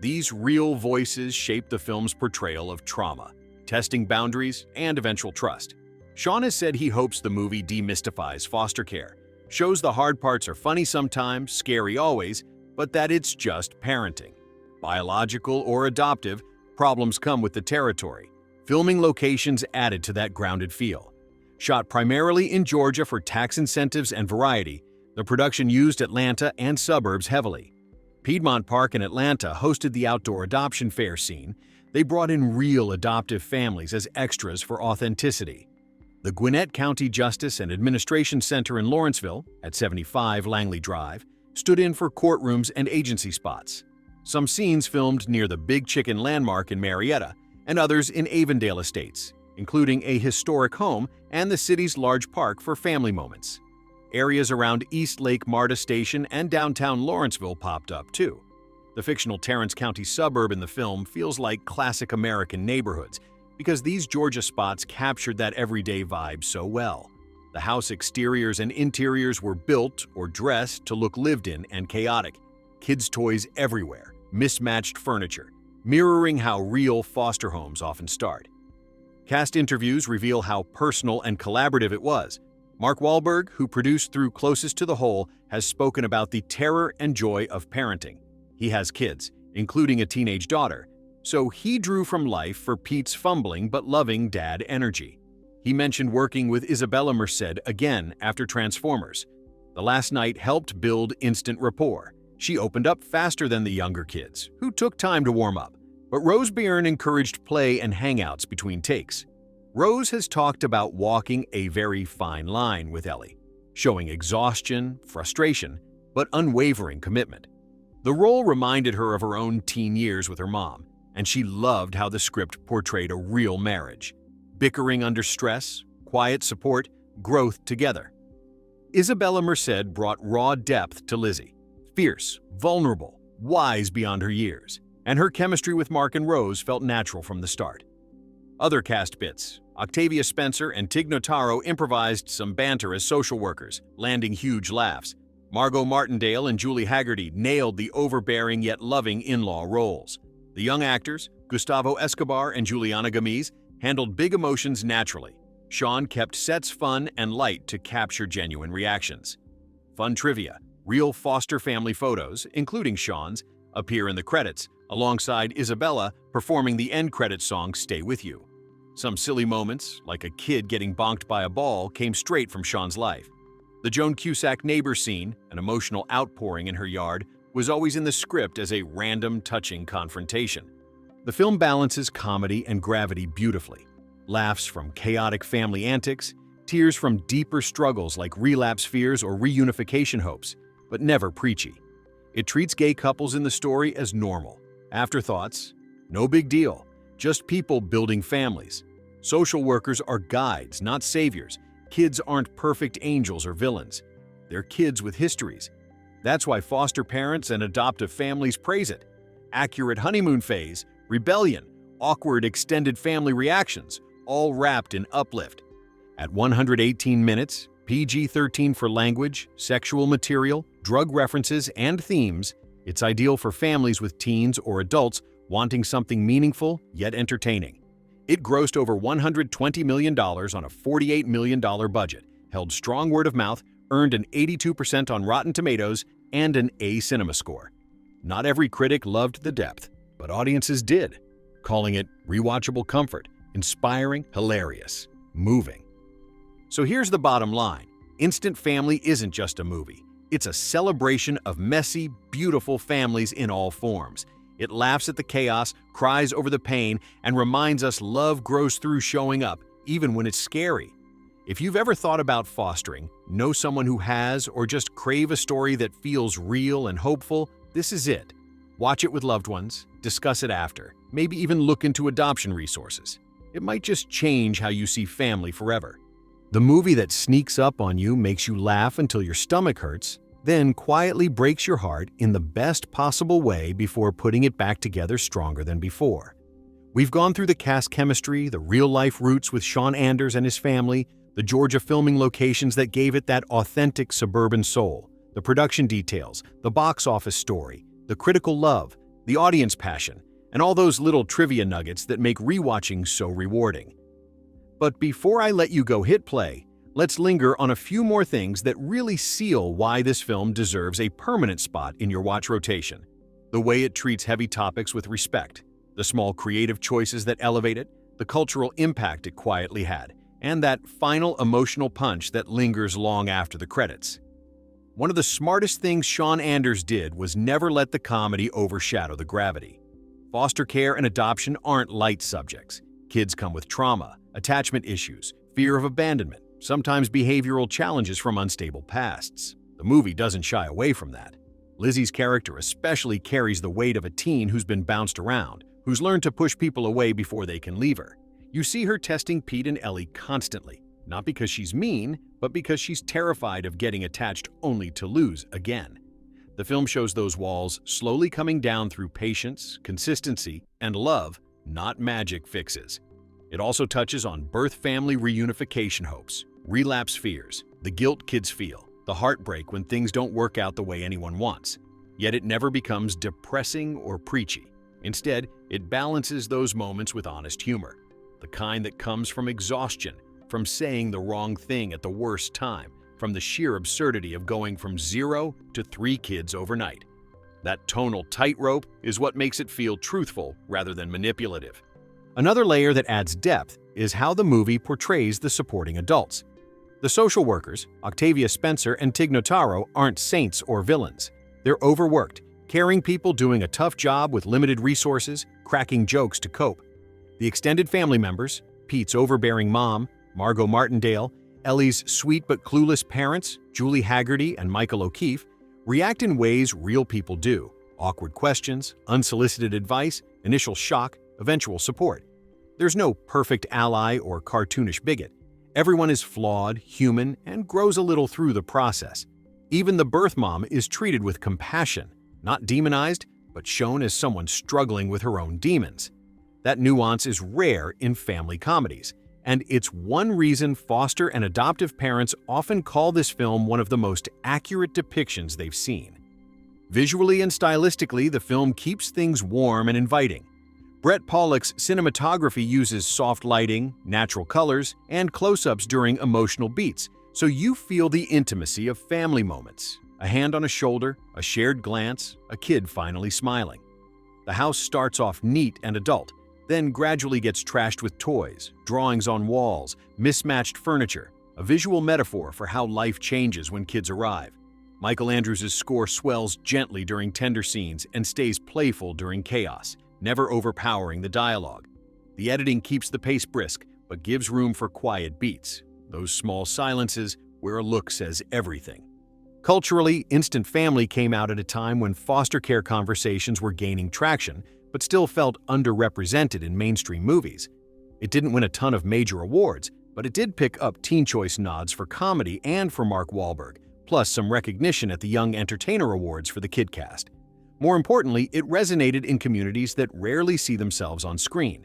These real voices shaped the film's portrayal of trauma, testing boundaries, and eventual trust. Sean has said he hopes the movie demystifies foster care, shows the hard parts are funny sometimes, scary always, but that it's just parenting. Biological or adoptive, problems come with the territory. Filming locations added to that grounded feel. Shot primarily in Georgia for tax incentives and variety, the production used Atlanta and suburbs heavily. Piedmont Park in Atlanta hosted the outdoor adoption fair scene. They brought in real adoptive families as extras for authenticity. The Gwinnett County Justice and Administration Center in Lawrenceville, at 75 Langley Drive, stood in for courtrooms and agency spots. Some scenes filmed near the Big Chicken landmark in Marietta, and others in Avondale Estates, including a historic home and the city's large park for family moments. Areas around East Lake MARTA Station and downtown Lawrenceville popped up too. The fictional Tarrance County suburb in the film feels like classic American neighborhoods because these Georgia spots captured that everyday vibe so well. The house exteriors and interiors were built or dressed to look lived in and chaotic. Kids' toys everywhere, mismatched furniture, mirroring how real foster homes often start. Cast interviews reveal how personal and collaborative it was. Mark Wahlberg, who produced through Closest to the Hole, has spoken about the terror and joy of parenting. He has kids, including a teenage daughter, so he drew from life for Pete's fumbling but loving dad energy. He mentioned working with Isabela Moner again after Transformers. The last night helped build instant rapport. She opened up faster than the younger kids, who took time to warm up. But Rose Byrne encouraged play and hangouts between takes. Rose has talked about walking a very fine line with Ellie, showing exhaustion, frustration, but unwavering commitment. The role reminded her of her own teen years with her mom, and she loved how the script portrayed a real marriage. Bickering under stress, quiet support, growth together. Isabela Moner brought raw depth to Lizzie, fierce, vulnerable, wise beyond her years, and her chemistry with Mark and Rose felt natural from the start. Other cast bits: Octavia Spencer and Notaro improvised some banter as social workers, landing huge laughs. Margot Martindale and Julie Haggerty nailed the overbearing yet loving in-law roles. The young actors, Gustavo Escobar and Juliana Gamiz, handled big emotions naturally. Sean kept sets fun and light to capture genuine reactions. Fun trivia: real foster family photos, including Sean's, appear in the credits, alongside Isabela performing the end credits song Stay With You. Some silly moments, like a kid getting bonked by a ball, came straight from Sean's life. The Joan Cusack neighbor scene, an emotional outpouring in her yard, was always in the script as a random, touching confrontation. The film balances comedy and gravity beautifully. Laughs from chaotic family antics, tears from deeper struggles like relapse fears or reunification hopes, but never preachy. It treats gay couples in the story as normal. Afterthoughts? No big deal. Just people building families. Social workers are guides, not saviors. Kids aren't perfect angels or villains. They're kids with histories. That's why foster parents and adoptive families praise it. Accurate honeymoon phase, rebellion, awkward extended family reactions, all wrapped in uplift. At 118 minutes, PG-13 for language, sexual material, drug references, and themes, it's ideal for families with teens or adults wanting something meaningful yet entertaining. It grossed over $120 million on a $48 million budget, held strong word of mouth, earned an 82% on Rotten Tomatoes, and an A Cinema score. Not every critic loved the depth, but audiences did, calling it rewatchable comfort, inspiring, hilarious, moving. So here's the bottom line. Instant Family isn't just a movie. It's a celebration of messy, beautiful families in all forms. It laughs at the chaos, cries over the pain, and reminds us love grows through showing up, even when it's scary. If you've ever thought about fostering, know someone who has, or just crave a story that feels real and hopeful, this is it. Watch it with loved ones, discuss it after, maybe even look into adoption resources. It might just change how you see family forever. The movie that sneaks up on you, makes you laugh until your stomach hurts, then quietly breaks your heart in the best possible way before putting it back together stronger than before. We've gone through the cast chemistry, the real-life roots with Sean Anders and his family, the Georgia filming locations that gave it that authentic suburban soul, the production details, the box office story, the critical love, the audience passion, and all those little trivia nuggets that make rewatching so rewarding. But before I let you go hit play, let's linger on a few more things that really seal why this film deserves a permanent spot in your watch rotation. The way it treats heavy topics with respect, the small creative choices that elevate it, the cultural impact it quietly had, and that final emotional punch that lingers long after the credits. One of the smartest things Sean Anders did was never let the comedy overshadow the gravity. Foster care and adoption aren't light subjects. Kids come with trauma, attachment issues, fear of abandonment, sometimes behavioral challenges from unstable pasts. The movie doesn't shy away from that. Lizzie's character especially carries the weight of a teen who's been bounced around, who's learned to push people away before they can leave her. You see her testing Pete and Ellie constantly, not because she's mean, but because she's terrified of getting attached only to lose again. The film shows those walls slowly coming down through patience, consistency, and love, not magic fixes. It also touches on birth family reunification hopes, relapse fears, the guilt kids feel, the heartbreak when things don't work out the way anyone wants. Yet it never becomes depressing or preachy. Instead, it balances those moments with honest humor, the kind that comes from exhaustion, from saying the wrong thing at the worst time, from the sheer absurdity of going from 0 to 3 kids overnight. That tonal tightrope is what makes it feel truthful rather than manipulative. Another layer that adds depth is how the movie portrays the supporting adults. The social workers, Octavia Spencer and Tig Notaro, aren't saints or villains. They're overworked, caring people doing a tough job with limited resources, cracking jokes to cope. The extended family members, Pete's overbearing mom, Margot Martindale, Ellie's sweet but clueless parents, Julie Haggerty and Michael O'Keefe, react in ways real people do: awkward questions, unsolicited advice, initial shock, eventual support. There's no perfect ally or cartoonish bigot. Everyone is flawed, human, and grows a little through the process. Even the birth mom is treated with compassion, not demonized, but shown as someone struggling with her own demons. That nuance is rare in family comedies, and it's one reason foster and adoptive parents often call this film one of the most accurate depictions they've seen. Visually and stylistically, the film keeps things warm and inviting. Brett Pollock's cinematography uses soft lighting, natural colors, and close-ups during emotional beats, so you feel the intimacy of family moments. A hand on a shoulder, a shared glance, a kid finally smiling. The house starts off neat and adult, then gradually gets trashed with toys, drawings on walls, mismatched furniture, a visual metaphor for how life changes when kids arrive. Michael Andrews' score swells gently during tender scenes and stays playful during chaos, never overpowering the dialogue. The editing keeps the pace brisk, but gives room for quiet beats, those small silences where a look says everything. Culturally, Instant Family came out at a time when foster care conversations were gaining traction, but still felt underrepresented in mainstream movies. It didn't win a ton of major awards, but it did pick up Teen Choice nods for comedy and for Mark Wahlberg, plus some recognition at the Young Entertainer Awards for the kid cast. More importantly, it resonated in communities that rarely see themselves on screen.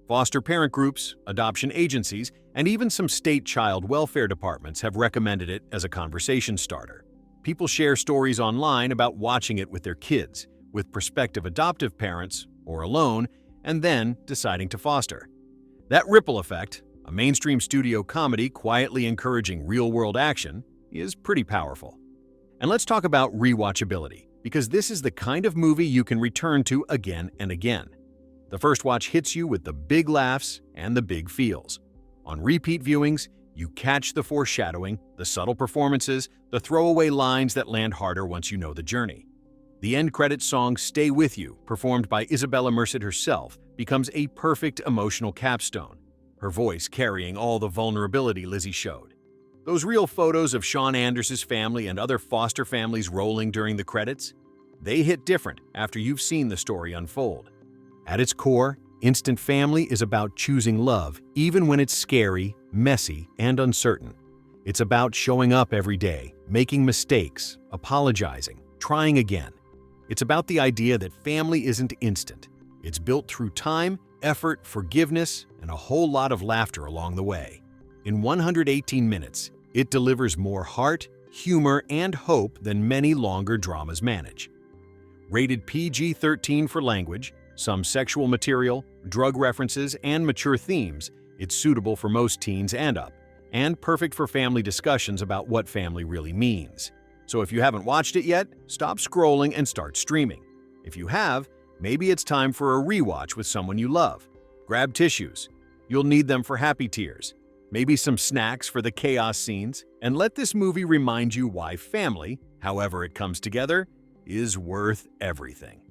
Foster parent groups, adoption agencies, and even some state child welfare departments have recommended it as a conversation starter. People share stories online about watching it with their kids, with prospective adoptive parents, or alone, and then deciding to foster. That ripple effect, a mainstream studio comedy quietly encouraging real-world action, is pretty powerful. And let's talk about rewatchability, because this is the kind of movie you can return to again and again. The first watch hits you with the big laughs and the big feels. On repeat viewings, you catch the foreshadowing, the subtle performances, the throwaway lines that land harder once you know the journey. The end credits song Stay With You, performed by Isabela Moner herself, becomes a perfect emotional capstone, her voice carrying all the vulnerability Lizzie showed. Those real photos of Sean Anders's family and other foster families rolling during the credits, they hit different after you've seen the story unfold. At its core, Instant Family is about choosing love, even when it's scary, messy, and uncertain. It's about showing up every day, making mistakes, apologizing, trying again. It's about the idea that family isn't instant. It's built through time, effort, forgiveness, and a whole lot of laughter along the way. In 118 minutes, it delivers more heart, humor, and hope than many longer dramas manage. Rated PG-13 for language, some sexual material, drug references, and mature themes, it's suitable for most teens and up, and perfect for family discussions about what family really means. So if you haven't watched it yet, stop scrolling and start streaming. If you have, maybe it's time for a rewatch with someone you love. Grab tissues. You'll need them for happy tears. Maybe some snacks for the chaos scenes, and let this movie remind you why family, however it comes together, is worth everything.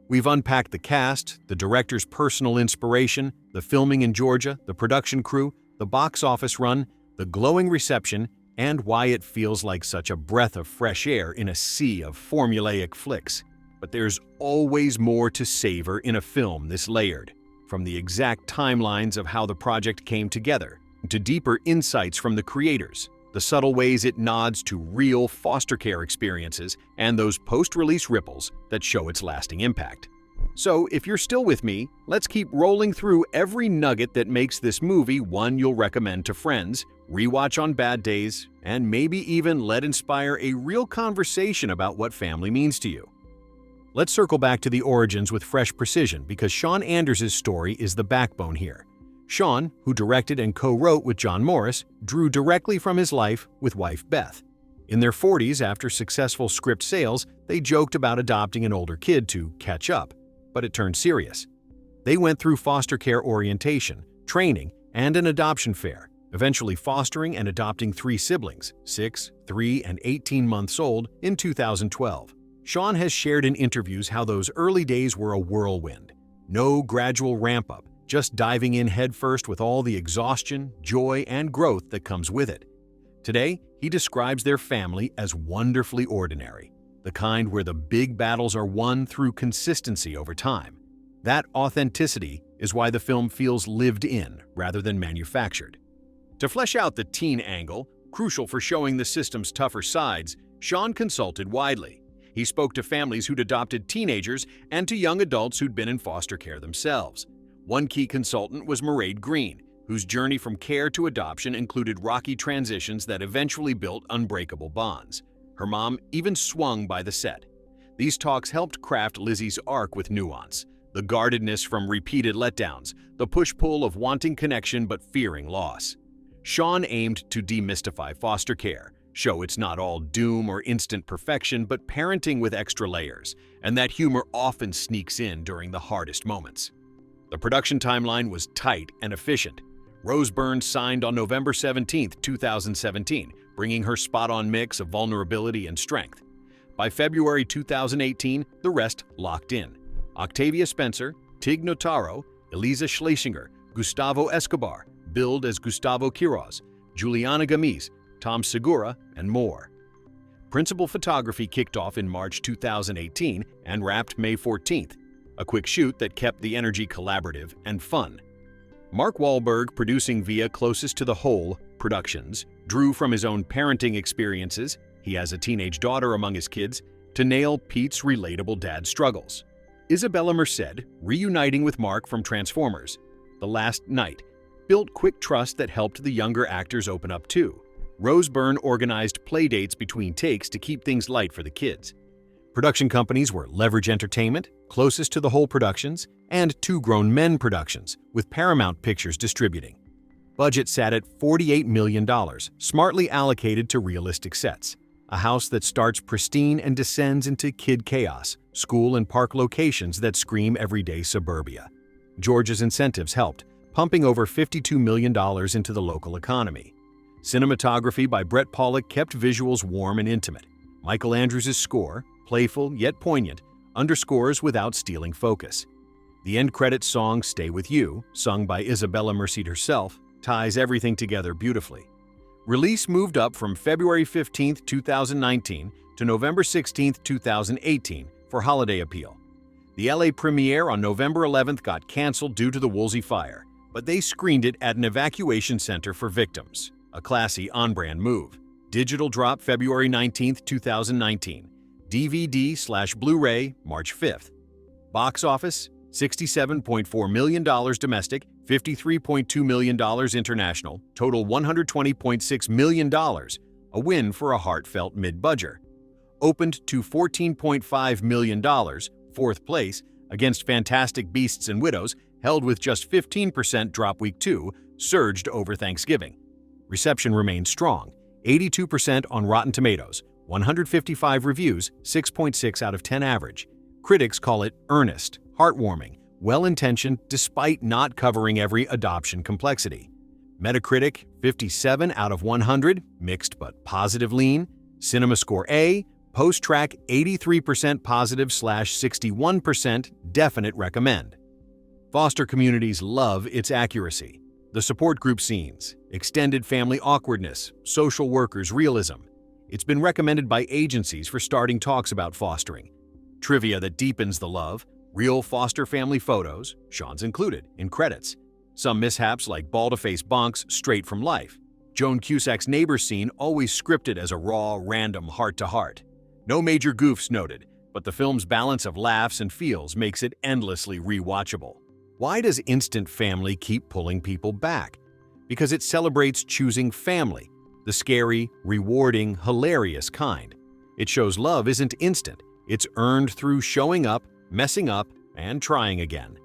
We've unpacked the cast, the director's personal inspiration, the filming in Georgia, the production crew, the box office run, the glowing reception, and why it feels like such a breath of fresh air in a sea of formulaic flicks. But there's always more to savor in a film this layered, from the exact timelines of how the project came together, to deeper insights from the creators, the subtle ways it nods to real foster care experiences, and those post-release ripples that show its lasting impact. So, if you're still with me, let's keep rolling through every nugget that makes this movie one you'll recommend to friends, rewatch on bad days, and maybe even let inspire a real conversation about what family means to you. Let's circle back to the origins with fresh precision because Sean Anders' story is the backbone here. Sean, who directed and co-wrote with John Morris, drew directly from his life with wife Beth. In their 40s, after successful script sales, they joked about adopting an older kid to catch up, but it turned serious. They went through foster care orientation, training, and an adoption fair, eventually fostering and adopting 3 siblings, 6, 3, and 18 months old, in 2012. Sean has shared in interviews how those early days were a whirlwind. No gradual ramp-up, just diving in headfirst with all the exhaustion, joy, and growth that comes with it. Today, he describes their family as wonderfully ordinary, the kind where the big battles are won through consistency over time. That authenticity is why the film feels lived in rather than manufactured. To flesh out the teen angle, crucial for showing the system's tougher sides, Sean consulted widely. He spoke to families who'd adopted teenagers and to young adults who'd been in foster care themselves. One key consultant was Mairead Green, whose journey from care to adoption included rocky transitions that eventually built unbreakable bonds. Her mom even swung by the set. These talks helped craft Lizzie's arc with nuance, the guardedness from repeated letdowns, the push-pull of wanting connection but fearing loss. Sean aimed to demystify foster care, show it's not all doom or instant perfection but parenting with extra layers, and that humor often sneaks in during the hardest moments. The production timeline was tight and efficient. Rose Byrne signed on November 17, 2017, bringing her spot-on mix of vulnerability and strength. By February 2018, the rest locked in. Octavia Spencer, Tig Notaro, Elisa Schlesinger, Gustavo Escobar, billed as Gustavo Quiroz, Juliana Gamiz, Tom Segura, and more. Principal photography kicked off in March 2018 and wrapped May 14th. A quick shoot that kept the energy collaborative and fun. Mark Wahlberg, producing via Closest to the Whole Productions, drew from his own parenting experiences, he has a teenage daughter among his kids, to nail Pete's relatable dad struggles. Isabela Moner, reuniting with Mark from Transformers, The Last Night, built quick trust that helped the younger actors open up too. Rose Byrne organized playdates between takes to keep things light for the kids. Production companies were Leverage Entertainment, Closest to the Whole Productions, and Two Grown Men Productions, with Paramount Pictures distributing. Budget sat at $48 million, smartly allocated to realistic sets. A house that starts pristine and descends into kid chaos, school and park locations that scream everyday suburbia. Georgia's incentives helped, pumping over $52 million into the local economy. Cinematography by Brett Pollock kept visuals warm and intimate. Michael Andrews' score, playful yet poignant, underscores without stealing focus. The end credits song Stay With You, sung by Isabela Moner herself, ties everything together beautifully. Release moved up from February 15, 2019 to November 16, 2018 for holiday appeal. The LA premiere on November 11th got canceled due to the Woolsey fire, but they screened it at an evacuation center for victims, a classy on-brand move. Digital drop February 19, 2019. DVD/Blu-ray March 5th. Box office $67.4 million domestic, $53.2 million international, total $120.6 million, a win for a heartfelt mid-budger. Opened to $14.5 million, 4th place, against Fantastic Beasts and Widows, held with just 15% drop week 2, surged over Thanksgiving. Reception remained strong, 82% on Rotten Tomatoes, 155 reviews, 6.6 out of 10 average. Critics call it earnest, heartwarming, well-intentioned despite not covering every adoption complexity. Metacritic, 57 out of 100, mixed but positive lean. CinemaScore A, post-track 83% positive/61% definite recommend. Foster communities love its accuracy. The support group scenes, extended family awkwardness, social workers' realism. It's been recommended by agencies for starting talks about fostering. Trivia that deepens the love, real foster family photos, Sean's included, in credits. Some mishaps like ball-to-face bonks straight from life. Joan Cusack's neighbor scene always scripted as a raw, random heart-to-heart. No major goofs noted, but the film's balance of laughs and feels makes it endlessly rewatchable. Why does Instant Family keep pulling people back? Because it celebrates choosing family, the scary, rewarding, hilarious kind. It shows love isn't instant, it's earned through showing up, messing up, and trying again.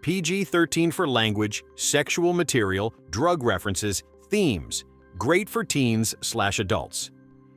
PG-13 for language, sexual material, drug references, themes. Great for teens/adults.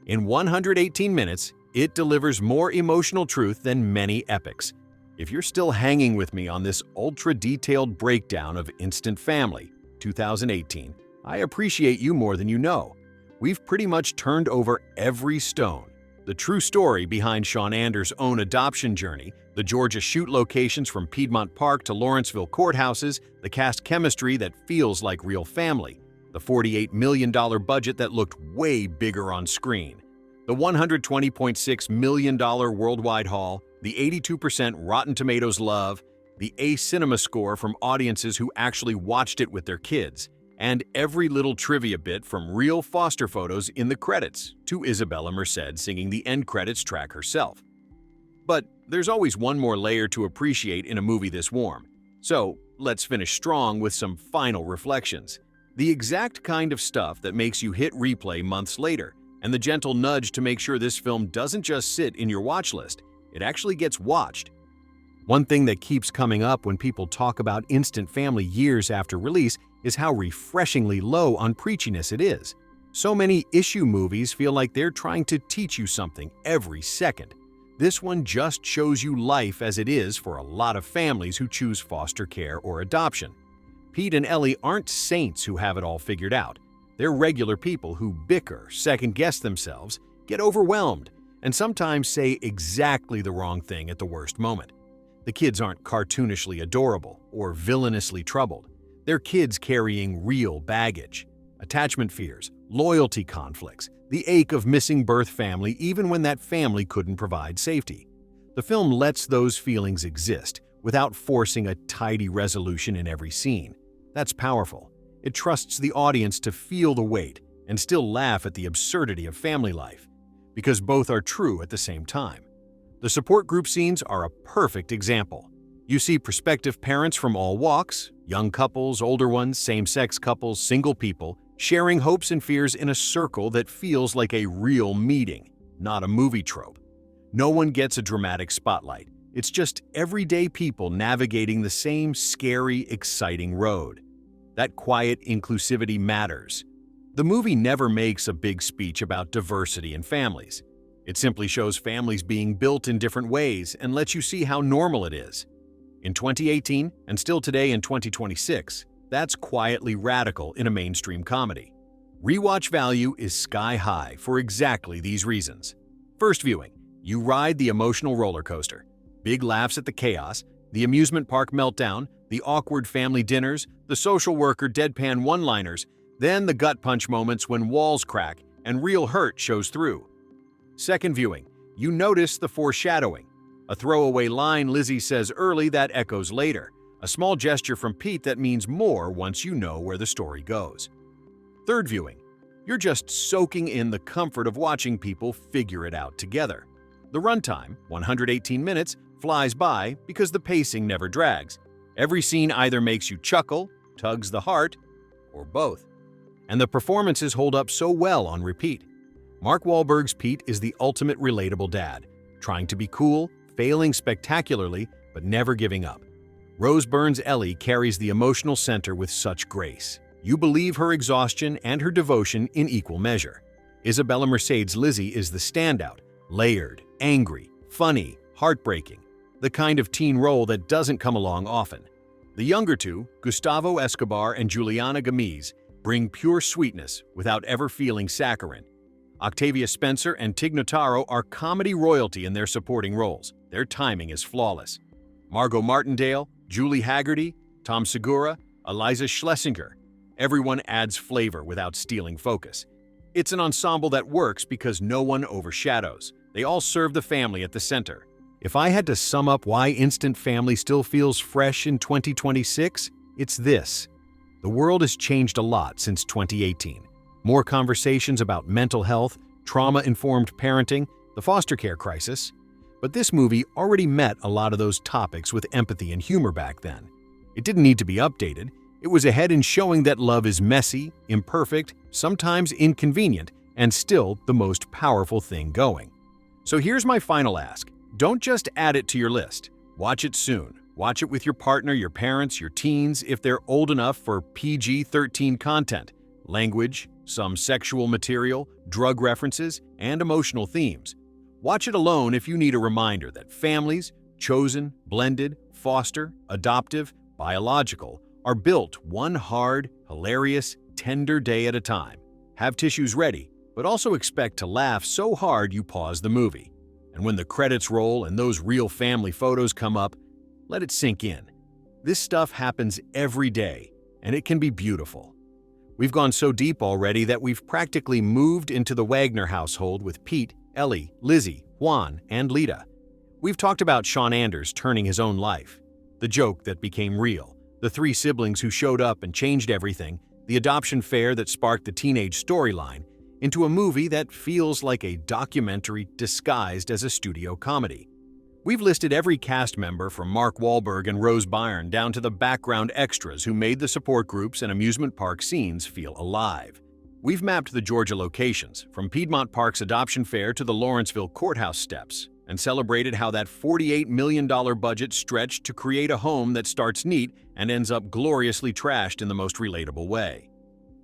In 118 minutes, it delivers more emotional truth than many epics. If you're still hanging with me on this ultra-detailed breakdown of Instant Family, 2018, I appreciate you more than you know. We've pretty much turned over every stone. The true story behind Shawn Anders' own adoption journey, the Georgia shoot locations from Piedmont Park to Lawrenceville courthouses, the cast chemistry that feels like real family, the $48 million budget that looked way bigger on screen, the $120.6 million worldwide haul, the 82% Rotten Tomatoes love, the A Cinema score from audiences who actually watched it with their kids, and every little trivia bit from real foster photos in the credits to Isabela Moner singing the end credits track herself. But there's always one more layer to appreciate in a movie this warm. So let's finish strong with some final reflections. The exact kind of stuff that makes you hit replay months later, and the gentle nudge to make sure this film doesn't just sit in your watch list, it actually gets watched. One thing that keeps coming up when people talk about Instant Family years after release is how refreshingly low on preachiness it is. So many issue movies feel like they're trying to teach you something every second. This one just shows you life as it is for a lot of families who choose foster care or adoption. Pete and Ellie aren't saints who have it all figured out. They're regular people who bicker, second-guess themselves, get overwhelmed, and sometimes say exactly the wrong thing at the worst moment. The kids aren't cartoonishly adorable or villainously troubled. They're kids carrying real baggage, attachment fears, loyalty conflicts, the ache of missing birth family even when that family couldn't provide safety. The film lets those feelings exist without forcing a tidy resolution in every scene. That's powerful. It trusts the audience to feel the weight and still laugh at the absurdity of family life, because both are true at the same time. The support group scenes are a perfect example. You see prospective parents from all walks, young couples, older ones, same-sex couples, single people, sharing hopes and fears in a circle that feels like a real meeting, not a movie trope. No one gets a dramatic spotlight. It's just everyday people navigating the same scary, exciting road. That quiet inclusivity matters. The movie never makes a big speech about diversity in families. It simply shows families being built in different ways and lets you see how normal it is. In 2018, and still today in 2026, that's quietly radical in a mainstream comedy. Rewatch value is sky high for exactly these reasons. First viewing, you ride the emotional roller coaster. Big laughs at the chaos, the amusement park meltdown, the awkward family dinners, the social worker deadpan one-liners, then the gut punch moments when walls crack and real hurt shows through. Second viewing, you notice the foreshadowing. A throwaway line Lizzie says early that echoes later. A small gesture from Pete that means more once you know where the story goes. Third viewing, you're just soaking in the comfort of watching people figure it out together. The runtime, 118 minutes, flies by because the pacing never drags. Every scene either makes you chuckle, tugs the heart, or both. And the performances hold up so well on repeat. Mark Wahlberg's Pete is the ultimate relatable dad, trying to be cool, failing spectacularly, but never giving up. Rose Byrne's Ellie carries the emotional center with such grace. You believe her exhaustion and her devotion in equal measure. Isabela Moner's Lizzie is the standout, layered, angry, funny, heartbreaking, the kind of teen role that doesn't come along often. The younger two, Gustavo Escobar and Juliana Gomez, bring pure sweetness without ever feeling saccharine. Octavia Spencer and Notaro are comedy royalty in their supporting roles. Their timing is flawless. Margot Martindale, Julie Haggerty, Tom Segura, Eliza Schlesinger. Everyone adds flavor without stealing focus. It's an ensemble that works because no one overshadows. They all serve the family at the center. If I had to sum up why Instant Family still feels fresh in 2026, it's this. The world has changed a lot since 2018. More conversations about mental health, trauma-informed parenting, the foster care crisis. But this movie already met a lot of those topics with empathy and humor back then. It didn't need to be updated. It was ahead in showing that love is messy, imperfect, sometimes inconvenient, and still the most powerful thing going. So here's my final ask. Don't just add it to your list. Watch it soon. Watch it with your partner, your parents, your teens, if they're old enough for PG-13 content, language, some sexual material, drug references, and emotional themes. Watch it alone if you need a reminder that families, chosen, blended, foster, adoptive, biological, are built one hard, hilarious, tender day at a time. Have tissues ready, but also expect to laugh so hard you pause the movie. And when the credits roll and those real family photos come up, let it sink in. This stuff happens every day, and it can be beautiful. We've gone so deep already that we've practically moved into the Wagner household with Pete, Ellie, Lizzie, Juan, and Lita. We've talked about Sean Anders turning his own life, the joke that became real, the three siblings who showed up and changed everything, the adoption fair that sparked the teenage storyline, into a movie that feels like a documentary disguised as a studio comedy. We've listed every cast member from Mark Wahlberg and Rose Byrne down to the background extras who made the support groups and amusement park scenes feel alive. We've mapped the Georgia locations, from Piedmont Park's adoption fair to the Lawrenceville courthouse steps, and celebrated how that $48 million budget stretched to create a home that starts neat and ends up gloriously trashed in the most relatable way.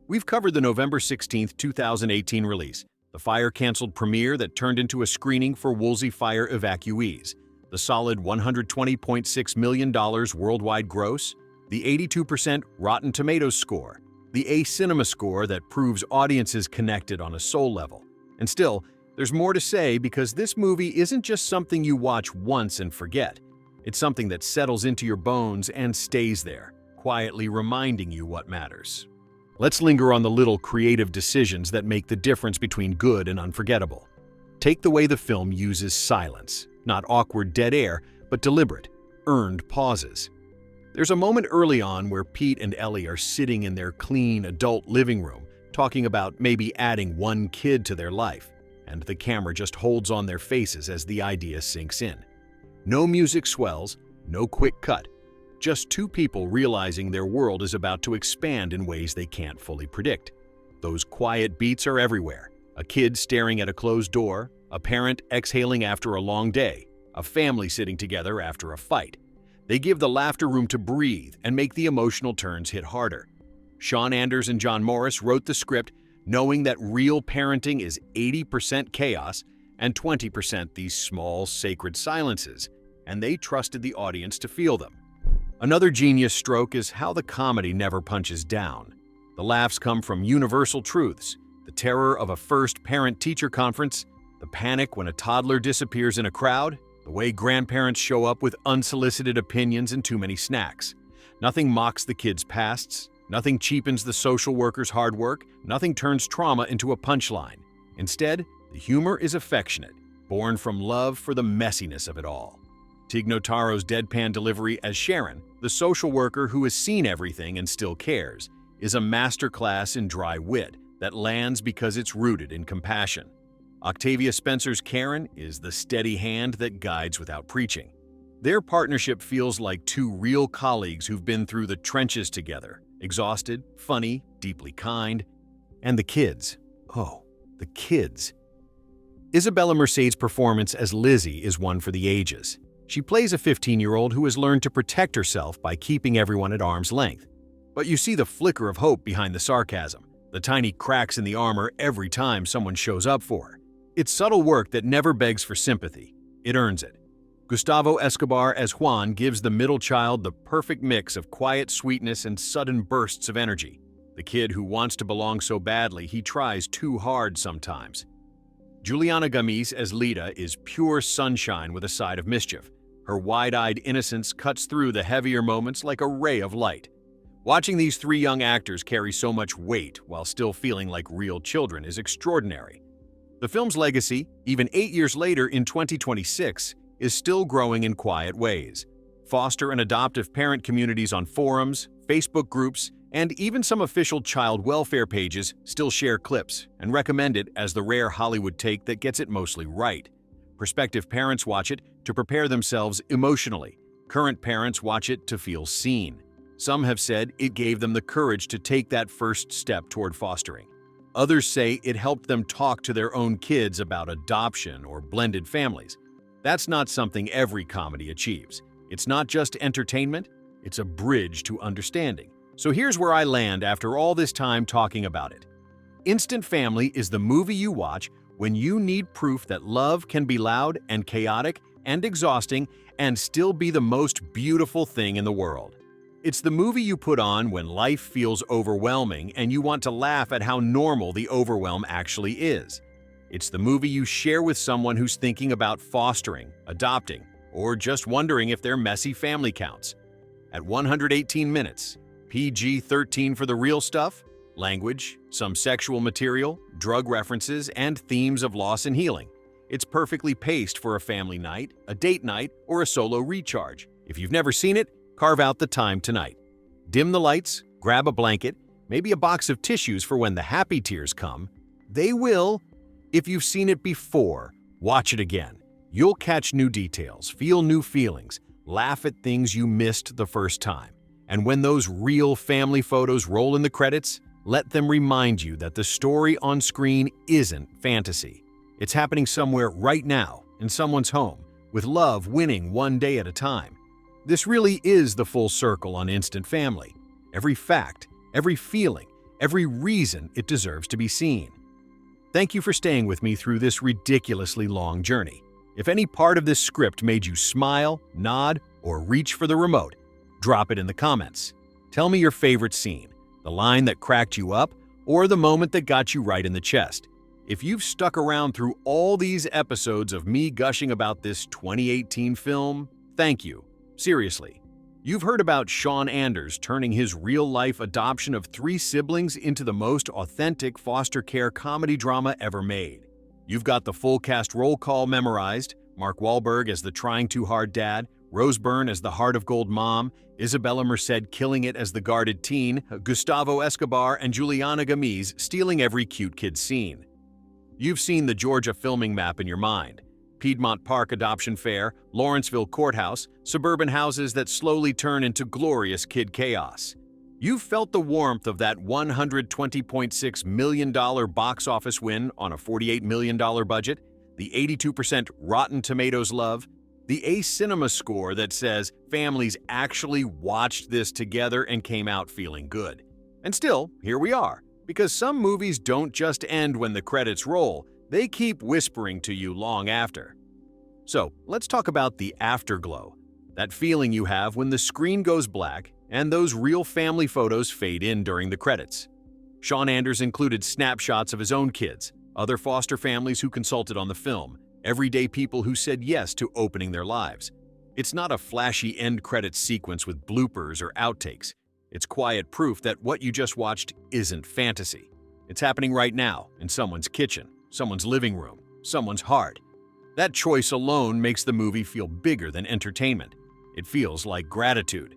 We've covered the November 16, 2018 release, the fire-canceled premiere that turned into a screening for Woolsey fire evacuees, the solid $120.6 million worldwide gross, the 82% Rotten Tomatoes score, the A-Cinema score that proves audiences connected on a soul level. And still, there's more to say because this movie isn't just something you watch once and forget. It's something that settles into your bones and stays there, quietly reminding you what matters. Let's linger on the little creative decisions that make the difference between good and unforgettable. Take the way the film uses silence, not awkward dead air, but deliberate, earned pauses. There's a moment early on where Pete and Ellie are sitting in their clean adult living room, talking about maybe adding one kid to their life, and the camera just holds on their faces as the idea sinks in. No music swells, no quick cut. Just two people realizing their world is about to expand in ways they can't fully predict. Those quiet beats are everywhere. A kid staring at a closed door, a parent exhaling after a long day, a family sitting together after a fight. They give the laughter room to breathe and make the emotional turns hit harder. Sean Anders and John Morris wrote the script knowing that real parenting is 80% chaos and 20% these small, sacred silences, and they trusted the audience to feel them. Another genius stroke is how the comedy never punches down. The laughs come from universal truths, the terror of a first parent-teacher conference, the panic when a toddler disappears in a crowd, the way grandparents show up with unsolicited opinions and too many snacks. Nothing mocks the kids' pasts, nothing cheapens the social worker's hard work, nothing turns trauma into a punchline. Instead, the humor is affectionate, born from love for the messiness of it all. Tig Notaro's deadpan delivery as Sharon, the social worker who has seen everything and still cares, is a masterclass in dry wit that lands because it's rooted in compassion. Octavia Spencer's Karen is the steady hand that guides without preaching. Their partnership feels like two real colleagues who've been through the trenches together, exhausted, funny, deeply kind. And the kids. Oh, the kids. Isabela Moner's performance as Lizzie is one for the ages. She plays a 15-year-old who has learned to protect herself by keeping everyone at arm's length. But you see the flicker of hope behind the sarcasm, the tiny cracks in the armor every time someone shows up for her. It's subtle work that never begs for sympathy. It earns it. Gustavo Escobar as Juan gives the middle child the perfect mix of quiet sweetness and sudden bursts of energy. The kid who wants to belong so badly he tries too hard sometimes. Juliana Gamis as Lita is pure sunshine with a side of mischief. Her wide-eyed innocence cuts through the heavier moments like a ray of light. Watching these three young actors carry so much weight while still feeling like real children is extraordinary. The film's legacy, even 8 years later in 2026, is still growing in quiet ways. Foster and adoptive parent communities on forums, Facebook groups, And even some official child welfare pages still share clips and recommend it as the rare Hollywood take that gets it mostly right. Prospective parents watch it to prepare themselves emotionally. Current parents watch it to feel seen. Some have said it gave them the courage to take that first step toward fostering. Others say it helped them talk to their own kids about adoption or blended families. That's not something every comedy achieves. It's not just entertainment, it's a bridge to understanding. So here's where I land after all this time talking about it. Instant Family is the movie you watch when you need proof that love can be loud and chaotic and exhausting and still be the most beautiful thing in the world. It's the movie you put on when life feels overwhelming and you want to laugh at how normal the overwhelm actually is. It's the movie you share with someone who's thinking about fostering, adopting, or just wondering if their messy family counts. At 118 minutes, PG-13 for the real stuff, language, some sexual material, drug references, and themes of loss and healing. It's perfectly paced for a family night, a date night, or a solo recharge. If you've never seen it, carve out the time tonight. Dim the lights, grab a blanket, maybe a box of tissues for when the happy tears come. They will. If you've seen it before, watch it again. You'll catch new details, feel new feelings, laugh at things you missed the first time. And when those real family photos roll in the credits, let them remind you that the story on screen isn't fantasy. It's happening somewhere right now, in someone's home, with love winning one day at a time. This really is the full circle on Instant Family. Every fact, every feeling, every reason it deserves to be seen. Thank you for staying with me through this ridiculously long journey. If any part of this script made you smile, nod, or reach for the remote, drop it in the comments. Tell me your favorite scene, the line that cracked you up, or the moment that got you right in the chest. If you've stuck around through all these episodes of me gushing about this 2018 film, thank you. Seriously. You've heard about Shawn Anders turning his real-life adoption of 3 siblings into the most authentic foster care comedy drama ever made. You've got the full cast roll call memorized, Mark Wahlberg as the trying too hard dad, Rose Byrne as the heart of gold mom, Isabela Moner killing it as the guarded teen, Gustavo Escobar and Juliana Gamiz stealing every cute kid scene. You've seen the Georgia filming map in your mind. Piedmont Park Adoption Fair, Lawrenceville Courthouse, suburban houses that slowly turn into glorious kid chaos. You've felt the warmth of that $120.6 million box office win on a $48 million budget, the 82% Rotten Tomatoes love, the Ace Cinema score that says families actually watched this together and came out feeling good. And still, here we are, because some movies don't just end when the credits roll, they keep whispering to you long after. So, let's talk about the afterglow, that feeling you have when the screen goes black and those real family photos fade in during the credits. Shawn Anders included snapshots of his own kids, other foster families who consulted on the film, everyday people who said yes to opening their lives. It's not a flashy end credits sequence with bloopers or outtakes. It's quiet proof that what you just watched isn't fantasy. It's happening right now in someone's kitchen, someone's living room, someone's heart. That choice alone makes the movie feel bigger than entertainment. It feels like gratitude.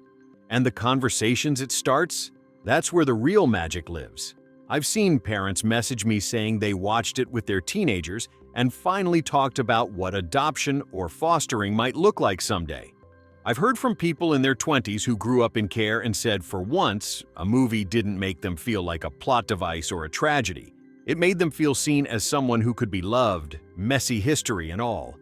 And the conversations it starts? That's where the real magic lives. I've seen parents message me saying they watched it with their teenagers and finally talked about what adoption or fostering might look like someday. I've heard from people in their 20s who grew up in care and said for once, a movie didn't make them feel like a plot device or a tragedy. It made them feel seen as someone who could be loved, messy history and all.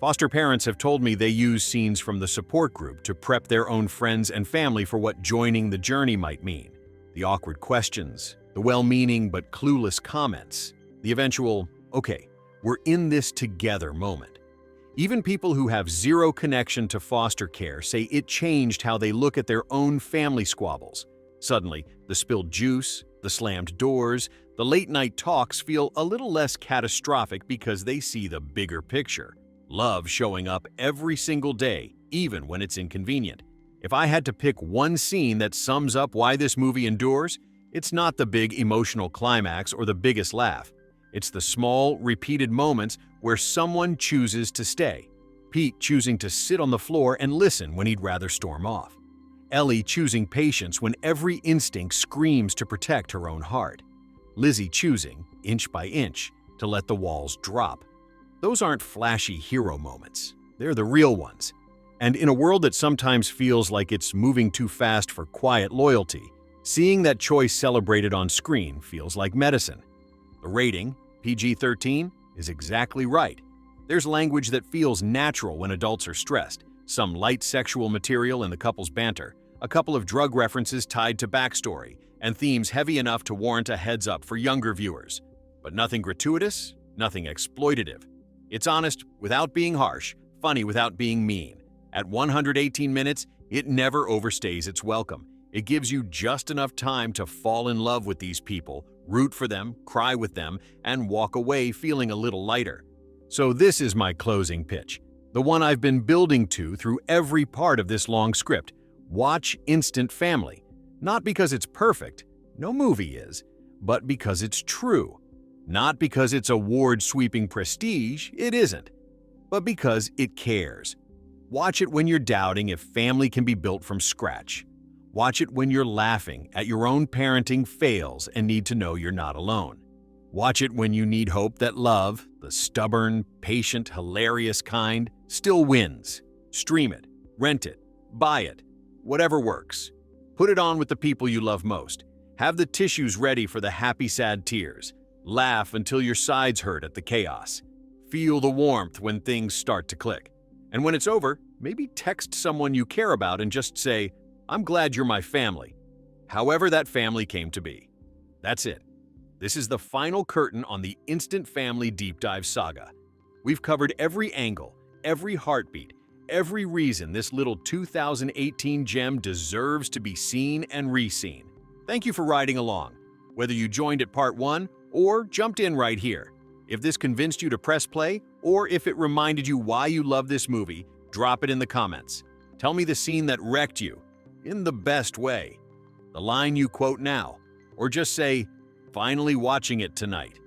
Foster parents have told me they use scenes from the support group to prep their own friends and family for what joining the journey might mean. The awkward questions, the well-meaning but clueless comments, the eventual, okay, we're in this together moment. Even people who have zero connection to foster care say it changed how they look at their own family squabbles. Suddenly, the spilled juice, the slammed doors, the late-night talks feel a little less catastrophic because they see the bigger picture. Love showing up every single day, even when it's inconvenient. If I had to pick one scene that sums up why this movie endures, it's not the big emotional climax or the biggest laugh. It's the small, repeated moments where someone chooses to stay. Pete choosing to sit on the floor and listen when he'd rather storm off. Ellie choosing patience when every instinct screams to protect her own heart. Lizzie choosing, inch by inch, to let the walls drop. Those aren't flashy hero moments. They're the real ones. And in a world that sometimes feels like it's moving too fast for quiet loyalty, seeing that choice celebrated on screen feels like medicine. The rating, PG-13, is exactly right. There's language that feels natural when adults are stressed, some light sexual material in the couple's banter, a couple of drug references tied to backstory, and themes heavy enough to warrant a heads-up for younger viewers. But nothing gratuitous, nothing exploitative. It's honest without being harsh, funny without being mean. At 118 minutes, it never overstays its welcome. It gives you just enough time to fall in love with these people, root for them, cry with them, and walk away feeling a little lighter. So this is my closing pitch, the one I've been building to through every part of this long script. Watch Instant Family. Not because it's perfect, no movie is, but because it's true. Not because it's award-sweeping prestige, it isn't, but because it cares. Watch it when you're doubting if family can be built from scratch. Watch it when you're laughing at your own parenting fails and need to know you're not alone. Watch it when you need hope that love, the stubborn, patient, hilarious kind, still wins. Stream it, rent it, buy it, whatever works. Put it on with the people you love most. Have the tissues ready for the happy, sad tears. Laugh until your sides hurt at the chaos. Feel the warmth when things start to click. And when it's over, maybe text someone you care about and just say, "I'm glad you're my family." However that family came to be. That's it. This is the final curtain on the Instant Family Deep Dive saga. We've covered every angle, every heartbeat, every reason this little 2018 gem deserves to be seen and re-seen. Thank you for riding along, whether you joined at part 1 or jumped in right here. If this convinced you to press play, or if it reminded you why you love this movie, drop it in the comments. Tell me the scene that wrecked you, in the best way. The line you quote now, or just say, "Finally watching it tonight."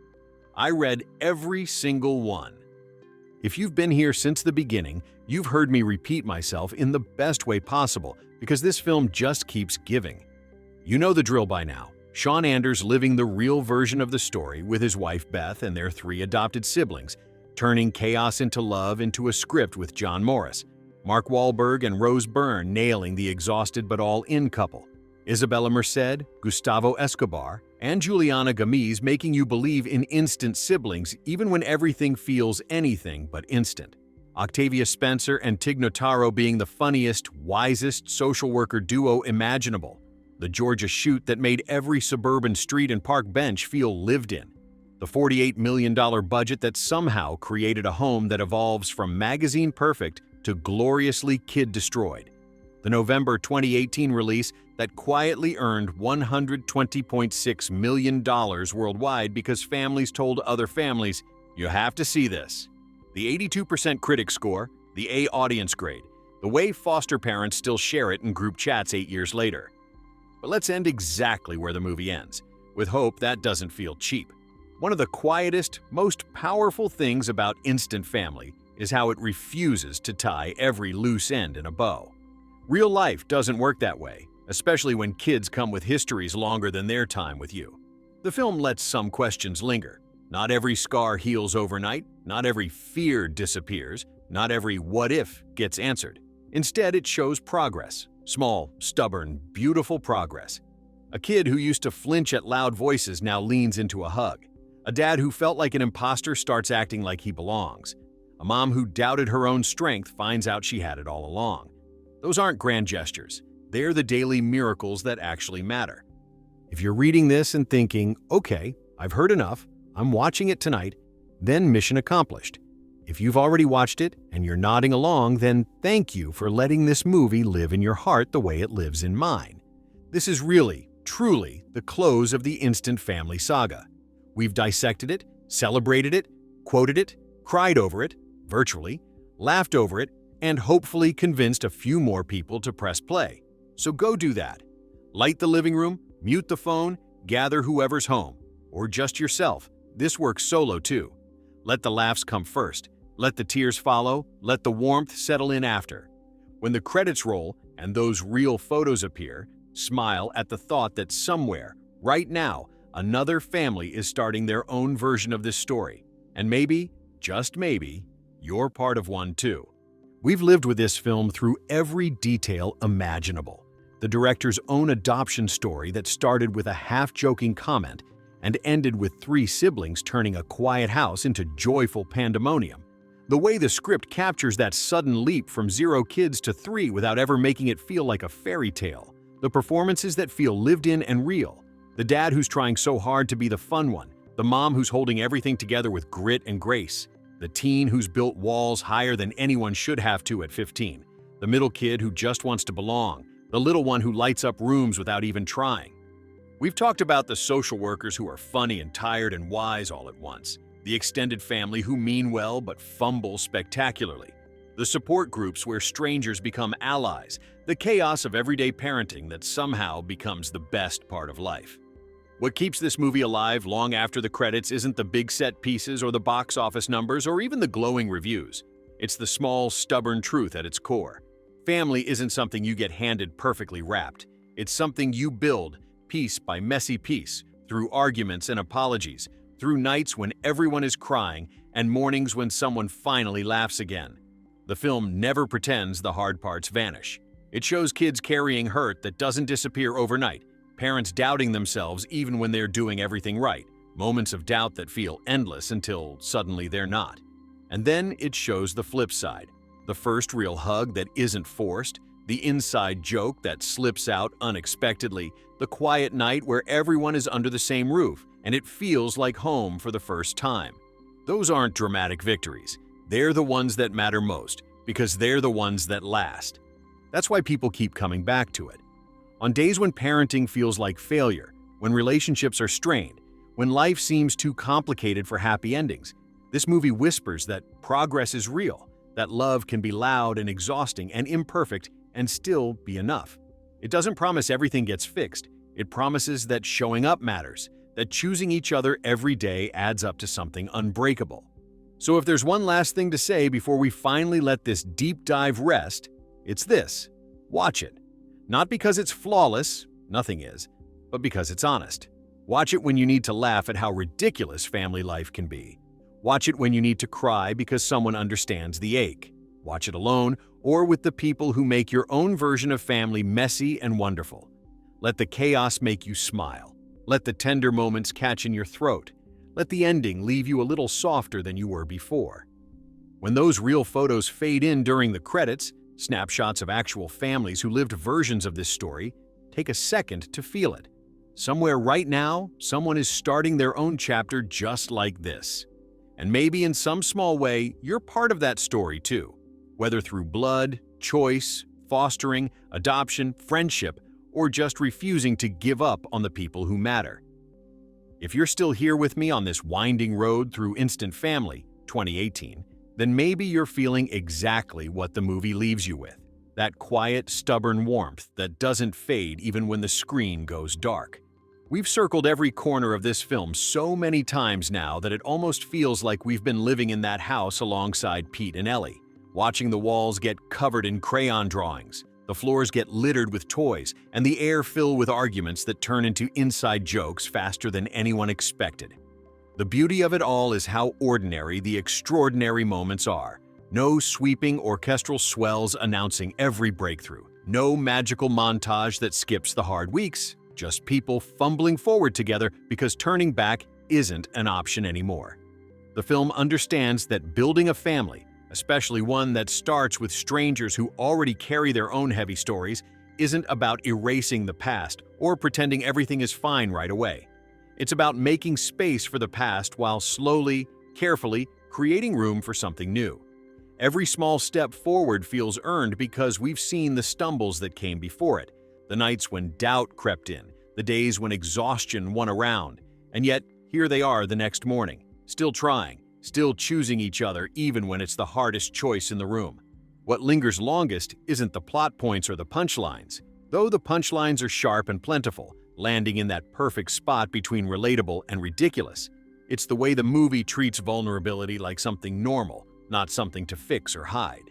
I read every single one. If you've been here since the beginning, you've heard me repeat myself in the best way possible, because this film just keeps giving. You know the drill by now. Shawn Anders living the real version of the story with his wife Beth and their 3 adopted siblings, turning chaos into love into a script with John Morris. Mark Wahlberg and Rose Byrne nailing the exhausted but all-in couple. Isabela Merced, Gustavo Escobar, and Juliana Gamiz making you believe in instant siblings even when everything feels anything but instant. Octavia Spencer and Notaro being the funniest, wisest social worker duo imaginable. The Georgia shoot that made every suburban street and park bench feel lived in. The $48 million budget that somehow created a home that evolves from magazine perfect to gloriously kid-destroyed. The November 2018 release that quietly earned $120.6 million worldwide because families told other families, "You have to see this." The 82% critic score, the A audience grade, the way foster parents still share it in group chats 8 years later. But let's end exactly where the movie ends, with hope that doesn't feel cheap. One of the quietest, most powerful things about Instant Family is how it refuses to tie every loose end in a bow. Real life doesn't work that way, especially when kids come with histories longer than their time with you. The film lets some questions linger. Not every scar heals overnight, not every fear disappears, not every what if gets answered. Instead, it shows progress. Small, stubborn, beautiful progress. A kid who used to flinch at loud voices now leans into a hug. A dad who felt like an imposter starts acting like he belongs. A mom who doubted her own strength finds out she had it all along. Those aren't grand gestures. They're the daily miracles that actually matter. If you're reading this and thinking, "Okay, I've heard enough, I'm watching it tonight," then mission accomplished. If you've already watched it and you're nodding along, then thank you for letting this movie live in your heart the way it lives in mine. This is really, truly the close of the Instant Family saga. We've dissected it, celebrated it, quoted it, cried over it, virtually, laughed over it, and hopefully convinced a few more people to press play. So go do that. Light the living room, mute the phone, gather whoever's home, or just yourself. This works solo too. Let the laughs come first. Let the tears follow. Let the warmth settle in after. When the credits roll and those real photos appear, smile at the thought that somewhere, right now, another family is starting their own version of this story. And maybe, just maybe, you're part of one too. We've lived with this film through every detail imaginable. The director's own adoption story that started with a half-joking comment and ended with 3 siblings turning a quiet house into joyful pandemonium. The way the script captures that sudden leap from 0 kids to 3 without ever making it feel like a fairy tale. The performances that feel lived in and real. The dad who's trying so hard to be the fun one. The mom who's holding everything together with grit and grace. The teen who's built walls higher than anyone should have to at 15. The middle kid who just wants to belong. The little one who lights up rooms without even trying. We've talked about the social workers who are funny and tired and wise all at once. The extended family who mean well but fumble spectacularly. The support groups where strangers become allies. The chaos of everyday parenting that somehow becomes the best part of life. What keeps this movie alive long after the credits isn't the big set pieces or the box office numbers or even the glowing reviews. It's the small, stubborn truth at its core. Family isn't something you get handed perfectly wrapped. It's something you build, piece by messy piece, through arguments and apologies, through nights when everyone is crying and mornings when someone finally laughs again. The film never pretends the hard parts vanish. It shows kids carrying hurt that doesn't disappear overnight, parents doubting themselves even when they're doing everything right, moments of doubt that feel endless until suddenly they're not. And then it shows the flip side, the first real hug that isn't forced, the inside joke that slips out unexpectedly, the quiet night where everyone is under the same roof and it feels like home for the first time. Those aren't dramatic victories. They're the ones that matter most because they're the ones that last. That's why people keep coming back to it. On days when parenting feels like failure, when relationships are strained, when life seems too complicated for happy endings, this movie whispers that progress is real, that love can be loud and exhausting and imperfect and still be enough. It doesn't promise everything gets fixed. It promises that showing up matters, that choosing each other every day adds up to something unbreakable. So if there's one last thing to say before we finally let this deep dive rest, it's this: watch it. Not because it's flawless, nothing is, but because it's honest. Watch it when you need to laugh at how ridiculous family life can be. Watch it when you need to cry because someone understands the ache. Watch it alone or with the people who make your own version of family messy and wonderful. Let the chaos make you smile. Let the tender moments catch in your throat. Let the ending leave you a little softer than you were before. When those real photos fade in during the credits, snapshots of actual families who lived versions of this story, take a second to feel it. Somewhere right now, someone is starting their own chapter just like this. And maybe in some small way, you're part of that story too. Whether through blood, choice, fostering, adoption, friendship, or just refusing to give up on the people who matter. If you're still here with me on this winding road through Instant Family 2018, then maybe you're feeling exactly what the movie leaves you with. That quiet, stubborn warmth that doesn't fade even when the screen goes dark. We've circled every corner of this film so many times now that it almost feels like we've been living in that house alongside Pete and Ellie, watching the walls get covered in crayon drawings, the floors get littered with toys, and the air fill with arguments that turn into inside jokes faster than anyone expected. The beauty of it all is how ordinary the extraordinary moments are. No sweeping orchestral swells announcing every breakthrough. No magical montage that skips the hard weeks. Just people fumbling forward together because turning back isn't an option anymore. The film understands that building a family, especially one that starts with strangers who already carry their own heavy stories, isn't about erasing the past or pretending everything is fine right away. It's about making space for the past while slowly, carefully creating room for something new. Every small step forward feels earned because we've seen the stumbles that came before it, the nights when doubt crept in, the days when exhaustion won around, and yet here they are the next morning, still trying, still choosing each other even when it's the hardest choice in the room. What lingers longest isn't the plot points or the punchlines, though the punchlines are sharp and plentiful, landing in that perfect spot between relatable and ridiculous. It's the way the movie treats vulnerability like something normal, not something to fix or hide.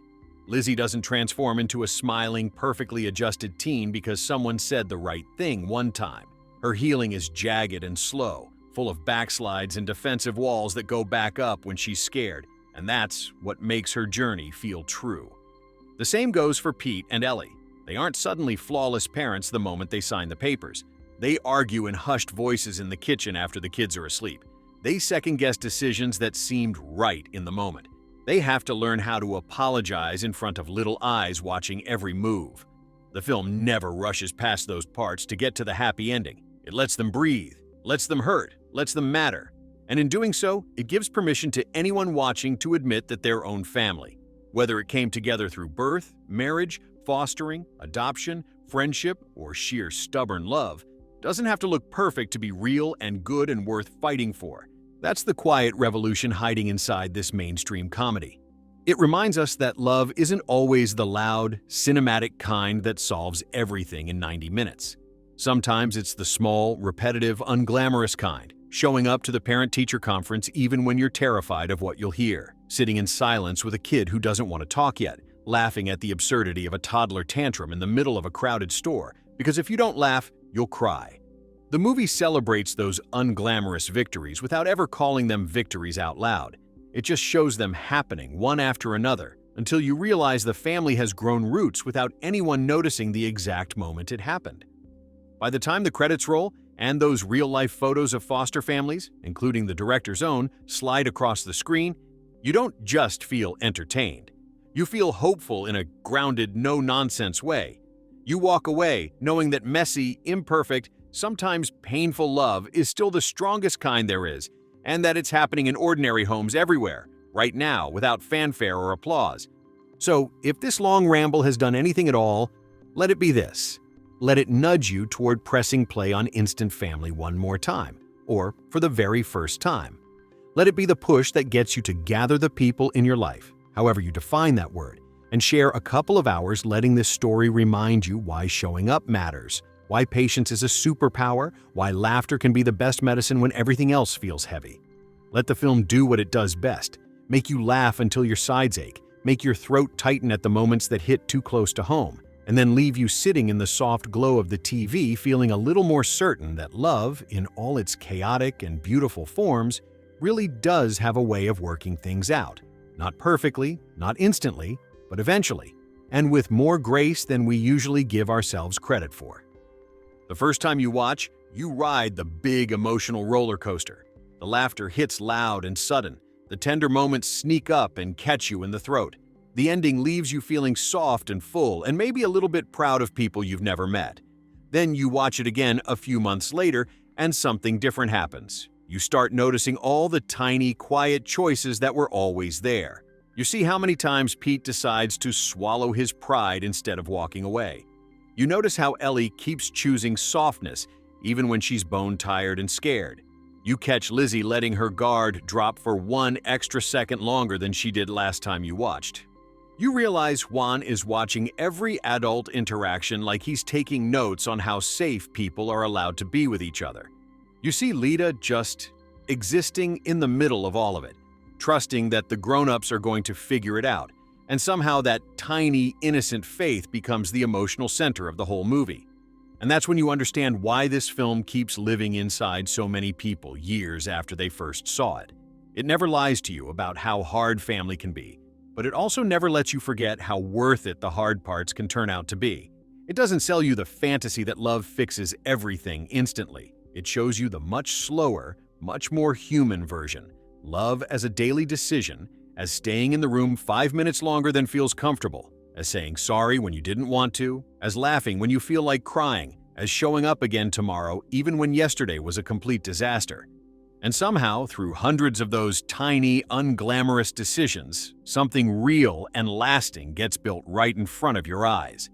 Lizzie doesn't transform into a smiling, perfectly adjusted teen because someone said the right thing one time. Her healing is jagged and slow, full of backslides and defensive walls that go back up when she's scared, and that's what makes her journey feel true. The same goes for Pete and Ellie. They aren't suddenly flawless parents the moment they sign the papers. They argue in hushed voices in the kitchen after the kids are asleep. They second-guess decisions that seemed right in the moment. They have to learn how to apologize in front of little eyes watching every move. The film never rushes past those parts to get to the happy ending. It lets them breathe, lets them hurt, lets them matter. And in doing so, it gives permission to anyone watching to admit that their own family, whether it came together through birth, marriage, fostering, adoption, friendship, or sheer stubborn love, doesn't have to look perfect to be real and good and worth fighting for. That's the quiet revolution hiding inside this mainstream comedy. It reminds us that love isn't always the loud, cinematic kind that solves everything in 90 minutes. Sometimes it's the small, repetitive, unglamorous kind, showing up to the parent-teacher conference even when you're terrified of what you'll hear, sitting in silence with a kid who doesn't want to talk yet, laughing at the absurdity of a toddler tantrum in the middle of a crowded store, because if you don't laugh, you'll cry. The movie celebrates those unglamorous victories without ever calling them victories out loud. It just shows them happening one after another until you realize the family has grown roots without anyone noticing the exact moment it happened. By the time the credits roll and those real-life photos of foster families, including the director's own, slide across the screen, you don't just feel entertained. You feel hopeful in a grounded, no-nonsense way. You walk away knowing that messy, imperfect, sometimes painful love is still the strongest kind there is, and that it's happening in ordinary homes everywhere, right now, without fanfare or applause. So, if this long ramble has done anything at all, let it be this. Let it nudge you toward pressing play on Instant Family one more time, or for the very first time. Let it be the push that gets you to gather the people in your life, however you define that word, and share a couple of hours letting this story remind you why showing up matters, why patience is a superpower, why laughter can be the best medicine when everything else feels heavy. Let the film do what it does best, make you laugh until your sides ache, make your throat tighten at the moments that hit too close to home, and then leave you sitting in the soft glow of the TV feeling a little more certain that love, in all its chaotic and beautiful forms, really does have a way of working things out. Not perfectly, not instantly, but eventually, and with more grace than we usually give ourselves credit for. The first time you watch, you ride the big emotional roller coaster. The laughter hits loud and sudden. The tender moments sneak up and catch you in the throat. The ending leaves you feeling soft and full and maybe a little bit proud of people you've never met. Then you watch it again a few months later and something different happens. You start noticing all the tiny, quiet choices that were always there. You see how many times Pete decides to swallow his pride instead of walking away. You notice how Ellie keeps choosing softness even when she's bone-tired and scared. You catch Lizzie letting her guard drop for 1 extra second longer than she did last time you watched. You realize Juan is watching every adult interaction like he's taking notes on how safe people are allowed to be with each other. You see Lita just existing in the middle of all of it, trusting that the grown-ups are going to figure it out, and somehow that tiny, innocent faith becomes the emotional center of the whole movie. And that's when you understand why this film keeps living inside so many people years after they first saw it. It never lies to you about how hard family can be, but it also never lets you forget how worth it the hard parts can turn out to be. It doesn't sell you the fantasy that love fixes everything instantly. It shows you the much slower, much more human version. Love as a daily decision, as staying in the room 5 minutes longer than feels comfortable, as saying sorry when you didn't want to, as laughing when you feel like crying, as showing up again tomorrow even when yesterday was a complete disaster. And somehow, through hundreds of those tiny, unglamorous decisions, something real and lasting gets built right in front of your eyes.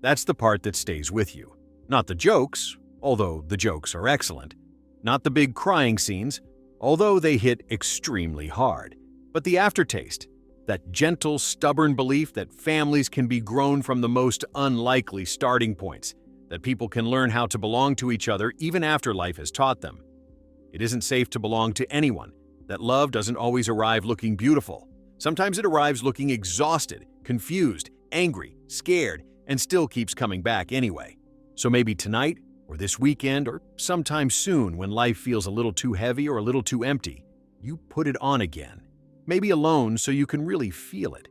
That's the part that stays with you. Not the jokes, although the jokes are excellent. Not the big crying scenes, although they hit extremely hard. But the aftertaste, that gentle, stubborn belief that families can be grown from the most unlikely starting points, that people can learn how to belong to each other even after life has taught them. It isn't safe to belong to anyone, that love doesn't always arrive looking beautiful. Sometimes it arrives looking exhausted, confused, angry, scared, and still keeps coming back anyway. So maybe tonight, or this weekend, or sometime soon when life feels a little too heavy or a little too empty, you put it on again. Maybe alone so you can really feel it.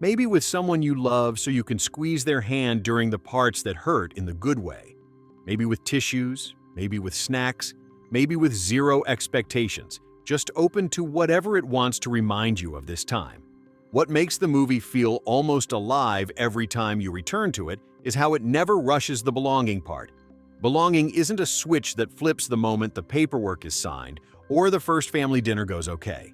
Maybe with someone you love so you can squeeze their hand during the parts that hurt in the good way. Maybe with tissues, maybe with snacks, maybe with zero expectations, just open to whatever it wants to remind you of this time. What makes the movie feel almost alive every time you return to it is how it never rushes the belonging part. Belonging isn't a switch that flips the moment the paperwork is signed or the first family dinner goes okay.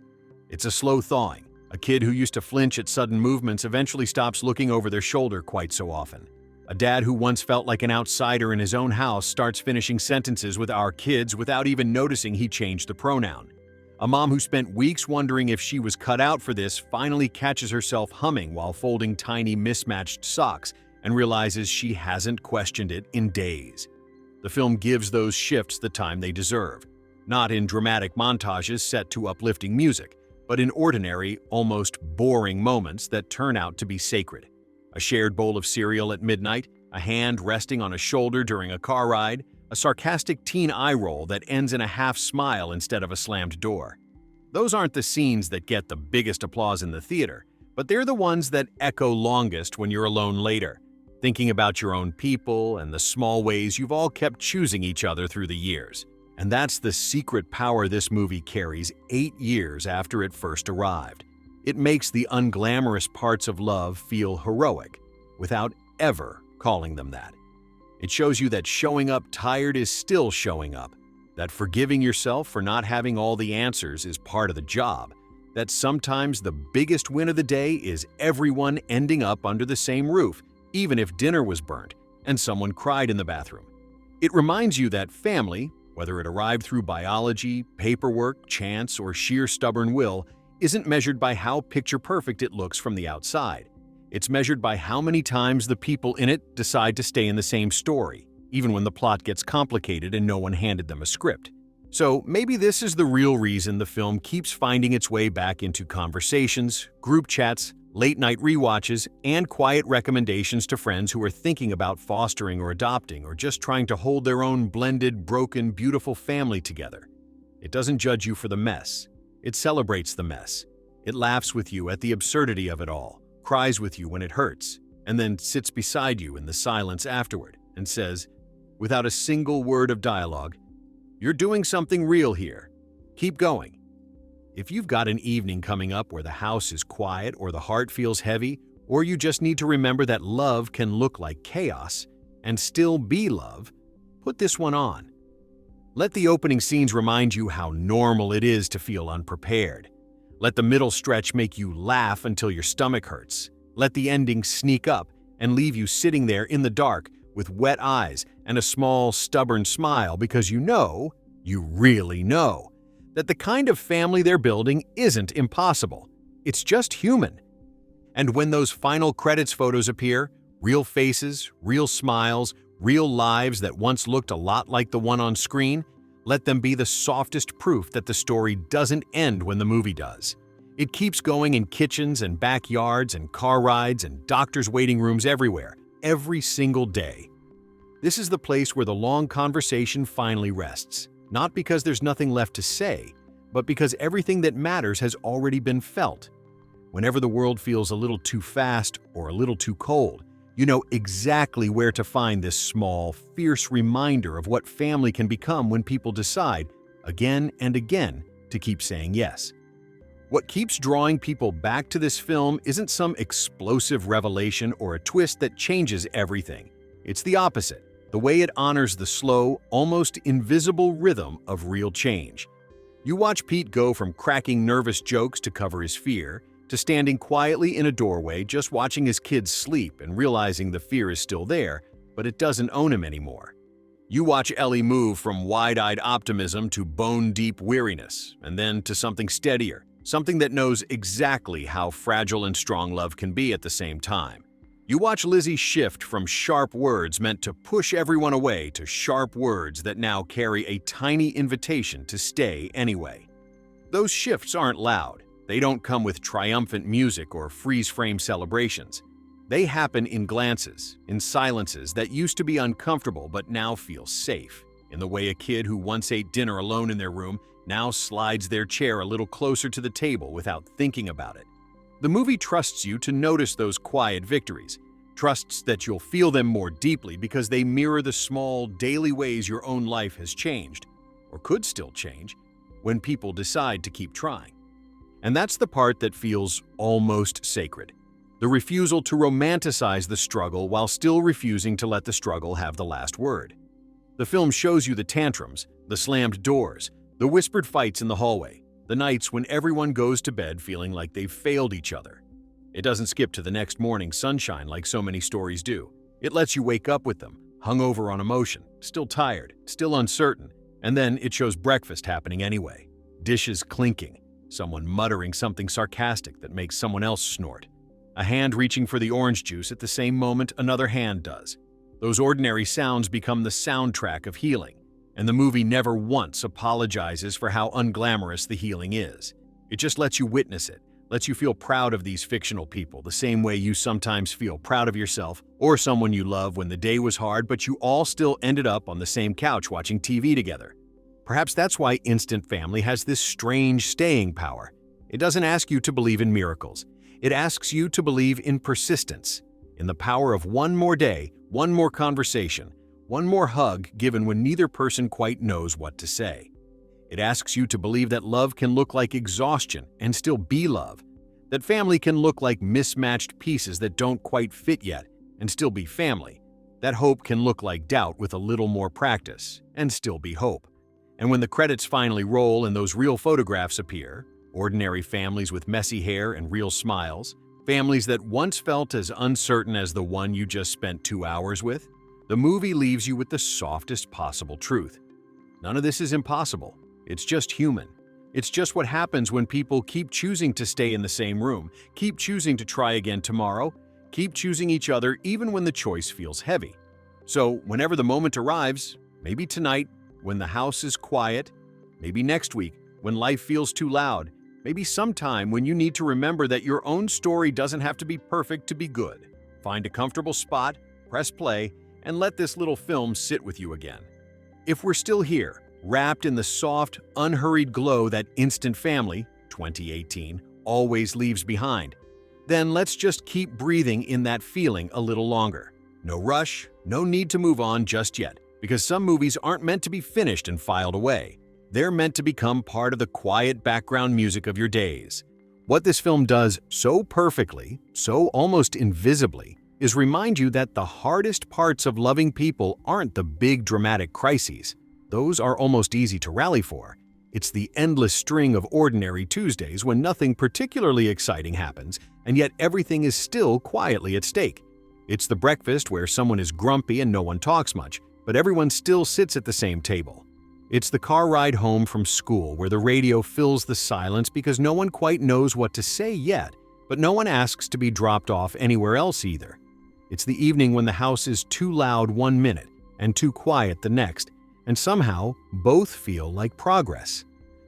It's a slow thawing. A kid who used to flinch at sudden movements eventually stops looking over their shoulder quite so often. A dad who once felt like an outsider in his own house starts finishing sentences with "our kids" without even noticing he changed the pronoun. A mom who spent weeks wondering if she was cut out for this finally catches herself humming while folding tiny mismatched socks and realizes she hasn't questioned it in days. The film gives those shifts the time they deserve, not in dramatic montages set to uplifting music, but in ordinary, almost boring moments that turn out to be sacred. A shared bowl of cereal at midnight, a hand resting on a shoulder during a car ride, a sarcastic teen eye roll that ends in a half smile instead of a slammed door. Those aren't the scenes that get the biggest applause in the theater, but they're the ones that echo longest when you're alone later, thinking about your own people and the small ways you've all kept choosing each other through the years. And that's the secret power this movie carries 8 years after it first arrived. It makes the unglamorous parts of love feel heroic, without ever calling them that. It shows you that showing up tired is still showing up, that forgiving yourself for not having all the answers is part of the job, that sometimes the biggest win of the day is everyone ending up under the same roof, even if dinner was burnt and someone cried in the bathroom. It reminds you that family, whether it arrived through biology, paperwork, chance, or sheer stubborn will, isn't measured by how picture-perfect it looks from the outside. It's measured by how many times the people in it decide to stay in the same story, even when the plot gets complicated and no one handed them a script. So maybe this is the real reason the film keeps finding its way back into conversations, group chats, late-night rewatches, and quiet recommendations to friends who are thinking about fostering or adopting or just trying to hold their own blended, broken, beautiful family together. It doesn't judge you for the mess. It celebrates the mess. It laughs with you at the absurdity of it all, cries with you when it hurts, and then sits beside you in the silence afterward and says, without a single word of dialogue, "You're doing something real here. Keep going." If you've got an evening coming up where the house is quiet or the heart feels heavy, or you just need to remember that love can look like chaos and still be love, put this one on. Let the opening scenes remind you how normal it is to feel unprepared. Let the middle stretch make you laugh until your stomach hurts. Let the ending sneak up and leave you sitting there in the dark with wet eyes and a small, stubborn smile because you really know, that the kind of family they're building isn't impossible. It's just human. And when those final credits photos appear, real faces, real smiles, real lives that once looked a lot like the one on screen, let them be the softest proof that the story doesn't end when the movie does. It keeps going in kitchens and backyards and car rides and doctors' waiting rooms everywhere, every single day. This is the place where the long conversation finally rests, not because there's nothing left to say, but because everything that matters has already been felt. Whenever the world feels a little too fast or a little too cold, you know exactly where to find this small, fierce reminder of what family can become when people decide, again and again, to keep saying yes. What keeps drawing people back to this film isn't some explosive revelation or a twist that changes everything. It's the opposite, the way it honors the slow, almost invisible rhythm of real change. You watch Pete go from cracking nervous jokes to cover his fear, to standing quietly in a doorway just watching his kids sleep and realizing the fear is still there, but it doesn't own him anymore. You watch Ellie move from wide-eyed optimism to bone-deep weariness, and then to something steadier, something that knows exactly how fragile and strong love can be at the same time. You watch Lizzie shift from sharp words meant to push everyone away to sharp words that now carry a tiny invitation to stay anyway. Those shifts aren't loud. They don't come with triumphant music or freeze-frame celebrations. They happen in glances, in silences that used to be uncomfortable but now feel safe, in the way a kid who once ate dinner alone in their room now slides their chair a little closer to the table without thinking about it. The movie trusts you to notice those quiet victories, trusts that you'll feel them more deeply because they mirror the small, daily ways your own life has changed, or could still change, when people decide to keep trying. And that's the part that feels almost sacred. The refusal to romanticize the struggle while still refusing to let the struggle have the last word. The film shows you the tantrums, the slammed doors, the whispered fights in the hallway, the nights when everyone goes to bed feeling like they've failed each other. It doesn't skip to the next morning sunshine like so many stories do. It lets you wake up with them, hungover on emotion, still tired, still uncertain, and then it shows breakfast happening anyway. Dishes clinking, someone muttering something sarcastic that makes someone else snort. A hand reaching for the orange juice at the same moment another hand does. Those ordinary sounds become the soundtrack of healing, and the movie never once apologizes for how unglamorous the healing is. It just lets you witness it, lets you feel proud of these fictional people the same way you sometimes feel proud of yourself or someone you love when the day was hard but you all still ended up on the same couch watching TV together. Perhaps that's why Instant Family has this strange staying power. It doesn't ask you to believe in miracles. It asks you to believe in persistence, in the power of one more day, one more conversation, one more hug given when neither person quite knows what to say. It asks you to believe that love can look like exhaustion and still be love, that family can look like mismatched pieces that don't quite fit yet and still be family, that hope can look like doubt with a little more practice and still be hope. And when the credits finally roll and those real photographs appear, ordinary families with messy hair and real smiles, families that once felt as uncertain as the one you just spent 2 hours with, the movie leaves you with the softest possible truth. None of this is impossible. It's just human. It's just what happens when people keep choosing to stay in the same room, keep choosing to try again tomorrow, keep choosing each other even when the choice feels heavy. So whenever the moment arrives, maybe tonight, when the house is quiet, maybe next week, when life feels too loud, maybe sometime when you need to remember that your own story doesn't have to be perfect to be good. Find a comfortable spot, press play, and let this little film sit with you again. If we're still here, wrapped in the soft, unhurried glow that Instant Family, 2018, always leaves behind, then let's just keep breathing in that feeling a little longer. No rush, no need to move on just yet, because some movies aren't meant to be finished and filed away. They're meant to become part of the quiet background music of your days. What this film does so perfectly, so almost invisibly, is remind you that the hardest parts of loving people aren't the big dramatic crises. Those are almost easy to rally for. It's the endless string of ordinary Tuesdays when nothing particularly exciting happens, and yet everything is still quietly at stake. It's the breakfast where someone is grumpy and no one talks much, but everyone still sits at the same table. It's the car ride home from school where the radio fills the silence because no one quite knows what to say yet, but no one asks to be dropped off anywhere else either. It's the evening when the house is too loud 1 minute and too quiet the next, and somehow both feel like progress.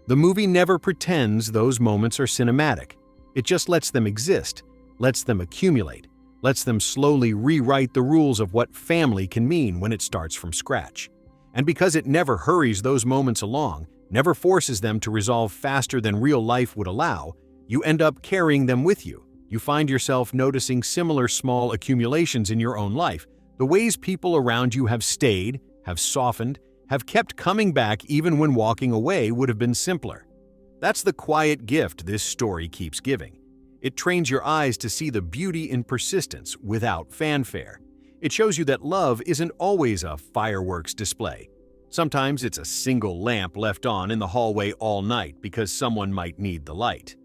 The movie never pretends those moments are cinematic. It just lets them exist, lets them accumulate, lets them slowly rewrite the rules of what family can mean when it starts from scratch. And because it never hurries those moments along, never forces them to resolve faster than real life would allow, you end up carrying them with you. You find yourself noticing similar small accumulations in your own life, the ways people around you have stayed, have softened, have kept coming back even when walking away would have been simpler. That's the quiet gift this story keeps giving. It trains your eyes to see the beauty in persistence without fanfare. It shows you that love isn't always a fireworks display. Sometimes it's a single lamp left on in the hallway all night because someone might need the light.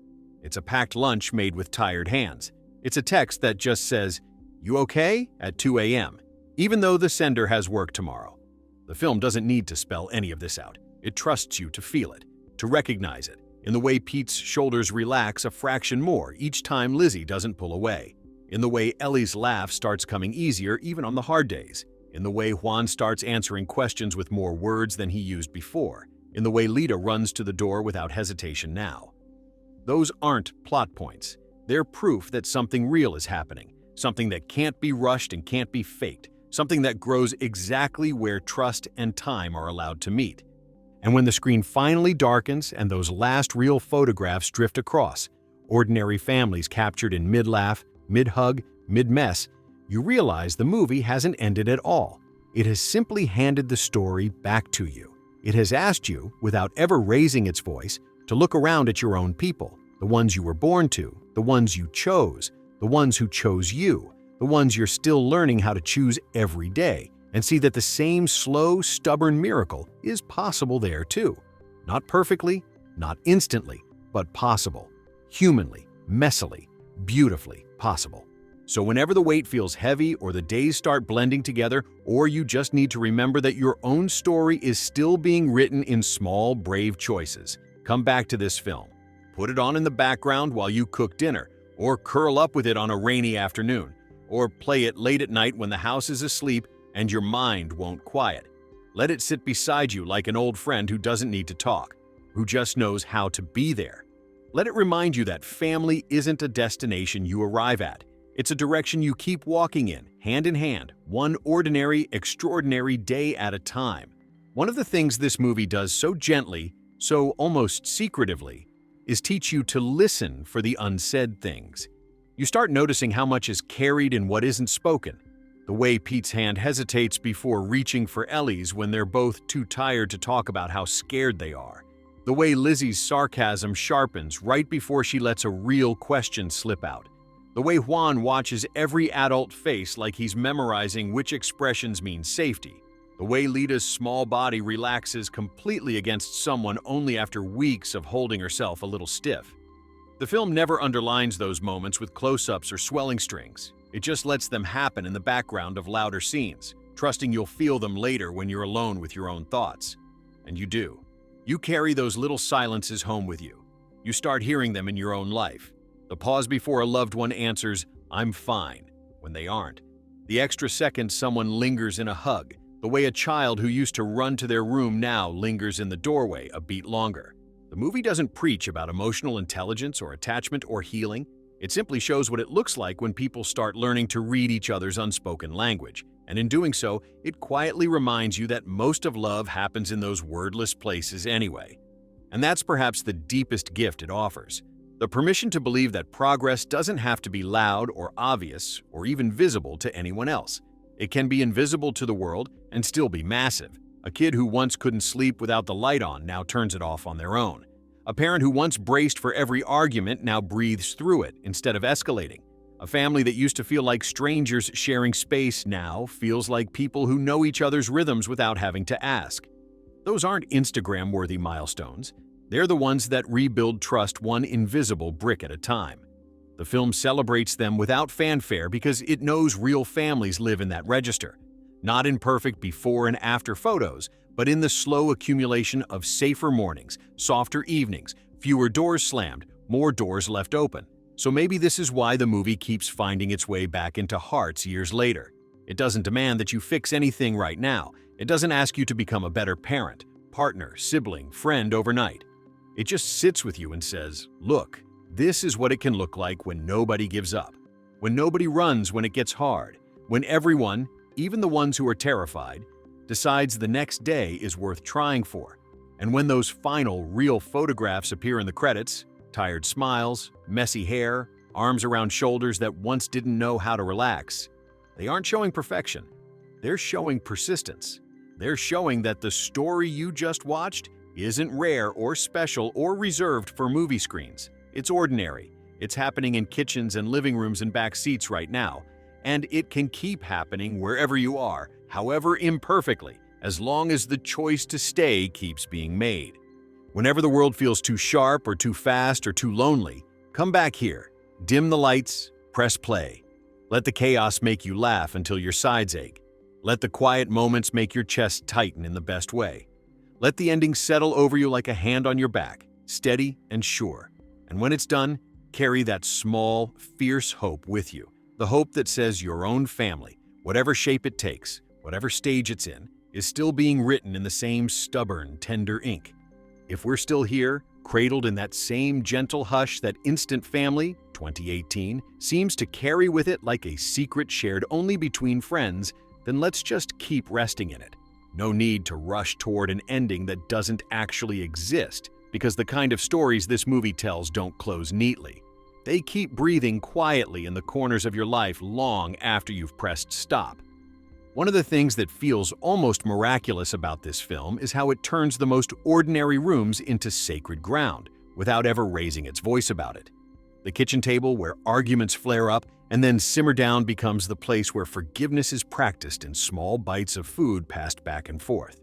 It's a packed lunch made with tired hands. It's a text that just says, "You okay?" at 2 a.m., even though the sender has work tomorrow. The film doesn't need to spell any of this out. It trusts you to feel it, to recognize it, in the way Pete's shoulders relax a fraction more each time Lizzie doesn't pull away, in the way Ellie's laugh starts coming easier even on the hard days, in the way Juan starts answering questions with more words than he used before, in the way Lita runs to the door without hesitation now. Those aren't plot points. They're proof that something real is happening, something that can't be rushed and can't be faked, something that grows exactly where trust and time are allowed to meet. And when the screen finally darkens and those last real photographs drift across, ordinary families captured in mid-laugh, mid-hug, mid-mess, you realize the movie hasn't ended at all. It has simply handed the story back to you. It has asked you, without ever raising its voice, to look around at your own people, the ones you were born to, the ones you chose, the ones who chose you, the ones you're still learning how to choose every day, and see that the same slow, stubborn miracle is possible there too. Not perfectly, not instantly, but possible. Humanly, messily, beautifully possible. So whenever the weight feels heavy or the days start blending together, or you just need to remember that your own story is still being written in small, brave choices, come back to this film. Put it on in the background while you cook dinner, or curl up with it on a rainy afternoon, or play it late at night when the house is asleep and your mind won't quiet. Let it sit beside you like an old friend who doesn't need to talk, who just knows how to be there. Let it remind you that family isn't a destination you arrive at. It's a direction you keep walking in hand, one ordinary, extraordinary day at a time. One of the things this movie does so gently, so almost secretively, is teach you to listen for the unsaid things. You start noticing how much is carried in what isn't spoken. The way Pete's hand hesitates before reaching for Ellie's when they're both too tired to talk about how scared they are. The way Lizzie's sarcasm sharpens right before she lets a real question slip out. The way Juan watches every adult face like he's memorizing which expressions mean safety. The way Lita's small body relaxes completely against someone only after weeks of holding herself a little stiff. The film never underlines those moments with close-ups or swelling strings. It just lets them happen in the background of louder scenes, trusting you'll feel them later when you're alone with your own thoughts. And you do. You carry those little silences home with you. You start hearing them in your own life. The pause before a loved one answers, "I'm fine," when they aren't. The extra second someone lingers in a hug. The way a child who used to run to their room now lingers in the doorway a beat longer. The movie doesn't preach about emotional intelligence or attachment or healing. It simply shows what it looks like when people start learning to read each other's unspoken language. And in doing so, it quietly reminds you that most of love happens in those wordless places anyway. And that's perhaps the deepest gift it offers. The permission to believe that progress doesn't have to be loud or obvious or even visible to anyone else. It can be invisible to the world and still be massive. A kid who once couldn't sleep without the light on now turns it off on their own. A parent who once braced for every argument now breathes through it instead of escalating. A family that used to feel like strangers sharing space now feels like people who know each other's rhythms without having to ask. Those aren't Instagram-worthy milestones. They're the ones that rebuild trust one invisible brick at a time. The film celebrates them without fanfare because it knows real families live in that register. Not in perfect before and after photos, but in the slow accumulation of safer mornings, softer evenings, fewer doors slammed, more doors left open. So maybe this is why the movie keeps finding its way back into hearts years later. It doesn't demand that you fix anything right now. It doesn't ask you to become a better parent, partner, sibling, friend overnight. It just sits with you and says, look, this is what it can look like when nobody gives up, when nobody runs when it gets hard, when everyone, even the ones who are terrified, decides the next day is worth trying for. And when those final, real photographs appear in the credits, tired smiles, messy hair, arms around shoulders that once didn't know how to relax, they aren't showing perfection. They're showing persistence. They're showing that the story you just watched isn't rare or special or reserved for movie screens. It's ordinary. It's happening in kitchens and living rooms and back seats right now. And it can keep happening wherever you are, however imperfectly, as long as the choice to stay keeps being made. Whenever the world feels too sharp or too fast or too lonely, come back here. Dim the lights, press play. Let the chaos make you laugh until your sides ache. Let the quiet moments make your chest tighten in the best way. Let the ending settle over you like a hand on your back, steady and sure. And when it's done, carry that small, fierce hope with you. The hope that says your own family, whatever shape it takes, whatever stage it's in, is still being written in the same stubborn, tender ink. If we're still here, cradled in that same gentle hush that Instant Family, 2018, seems to carry with it like a secret shared only between friends, then let's just keep resting in it. No need to rush toward an ending that doesn't actually exist, because the kind of stories this movie tells don't close neatly. They keep breathing quietly in the corners of your life long after you've pressed stop. One of the things that feels almost miraculous about this film is how it turns the most ordinary rooms into sacred ground, without ever raising its voice about it. The kitchen table where arguments flare up and then simmer down becomes the place where forgiveness is practiced in small bites of food passed back and forth.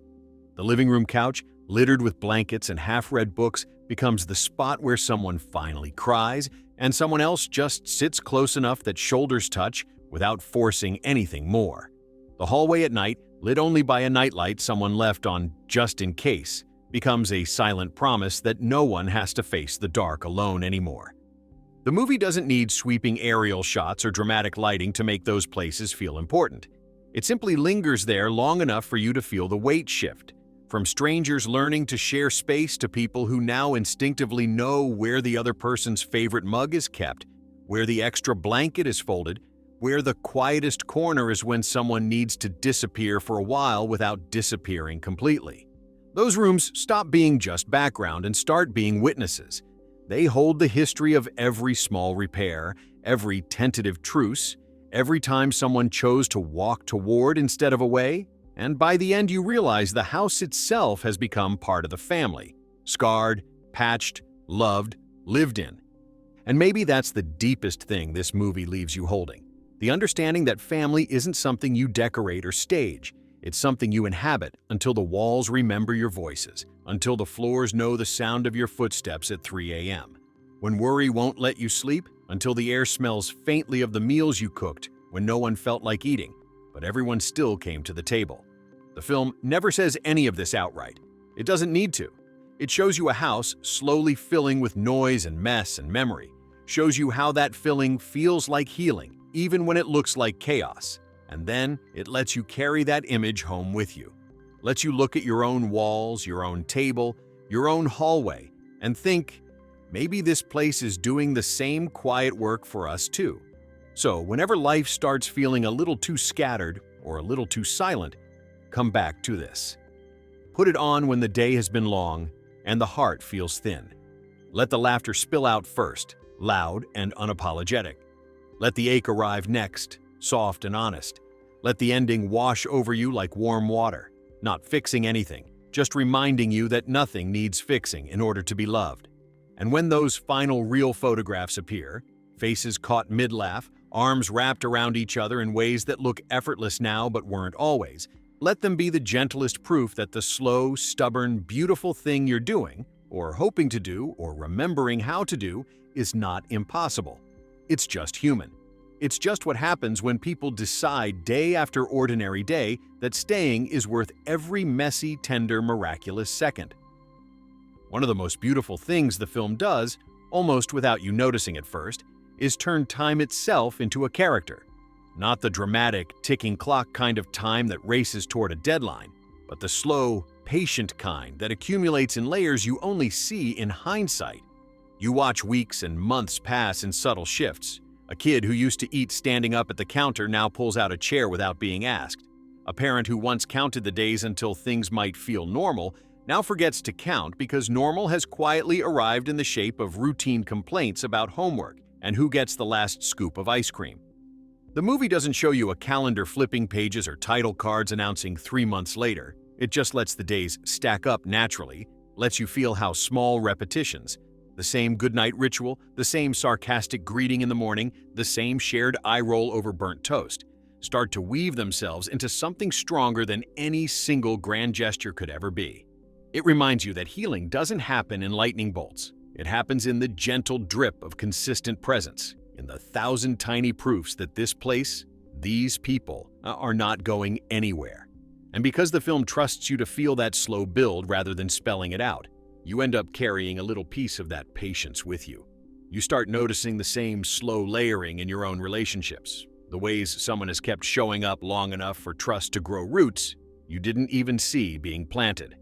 The living room couch, littered with blankets and half-read books, becomes the spot where someone finally cries and someone else just sits close enough that shoulders touch without forcing anything more. The hallway at night, lit only by a nightlight someone left on just in case, becomes a silent promise that no one has to face the dark alone anymore. The movie doesn't need sweeping aerial shots or dramatic lighting to make those places feel important. It simply lingers there long enough for you to feel the weight shift, from strangers learning to share space to people who now instinctively know where the other person's favorite mug is kept, where the extra blanket is folded, where the quietest corner is when someone needs to disappear for a while without disappearing completely. Those rooms stop being just background and start being witnesses. They hold the history of every small repair, every tentative truce, every time someone chose to walk toward instead of away, and by the end you realize the house itself has become part of the family, scarred, patched, loved, lived in. And maybe that's the deepest thing this movie leaves you holding. The understanding that family isn't something you decorate or stage. It's something you inhabit until the walls remember your voices, until the floors know the sound of your footsteps at 3 a.m. When worry won't let you sleep, until the air smells faintly of the meals you cooked when no one felt like eating, but everyone still came to the table. The film never says any of this outright. It doesn't need to. It shows you a house slowly filling with noise and mess and memory, shows you how that filling feels like healing, even when it looks like chaos. And then it lets you carry that image home with you. Lets you look at your own walls, your own table, your own hallway, and think, maybe this place is doing the same quiet work for us too. So whenever life starts feeling a little too scattered or a little too silent, come back to this. Put it on when the day has been long and the heart feels thin. Let the laughter spill out first, loud and unapologetic. Let the ache arrive next, soft and honest. Let the ending wash over you like warm water, not fixing anything, just reminding you that nothing needs fixing in order to be loved. And when those final real photographs appear, faces caught mid-laugh, arms wrapped around each other in ways that look effortless now but weren't always, let them be the gentlest proof that the slow, stubborn, beautiful thing you're doing, or hoping to do, or remembering how to do, is not impossible. It's just human. It's just what happens when people decide day after ordinary day that staying is worth every messy, tender, miraculous second. One of the most beautiful things the film does, almost without you noticing at first, is turn time itself into a character. Not the dramatic, ticking clock kind of time that races toward a deadline, but the slow, patient kind that accumulates in layers you only see in hindsight. You watch weeks and months pass in subtle shifts. A kid who used to eat standing up at the counter now pulls out a chair without being asked. A parent who once counted the days until things might feel normal now forgets to count because normal has quietly arrived in the shape of routine complaints about homework and who gets the last scoop of ice cream. The movie doesn't show you a calendar flipping pages or title cards announcing 3 months later. It just lets the days stack up naturally, lets you feel how small repetitions, the same goodnight ritual, the same sarcastic greeting in the morning, the same shared eye roll over burnt toast, start to weave themselves into something stronger than any single grand gesture could ever be. It reminds you that healing doesn't happen in lightning bolts. It happens in the gentle drip of consistent presence, in the 1,000 tiny proofs that this place, these people, are not going anywhere. And because the film trusts you to feel that slow build rather than spelling it out, you end up carrying a little piece of that patience with you. You start noticing the same slow layering in your own relationships, the ways someone has kept showing up long enough for trust to grow roots you didn't even see being planted.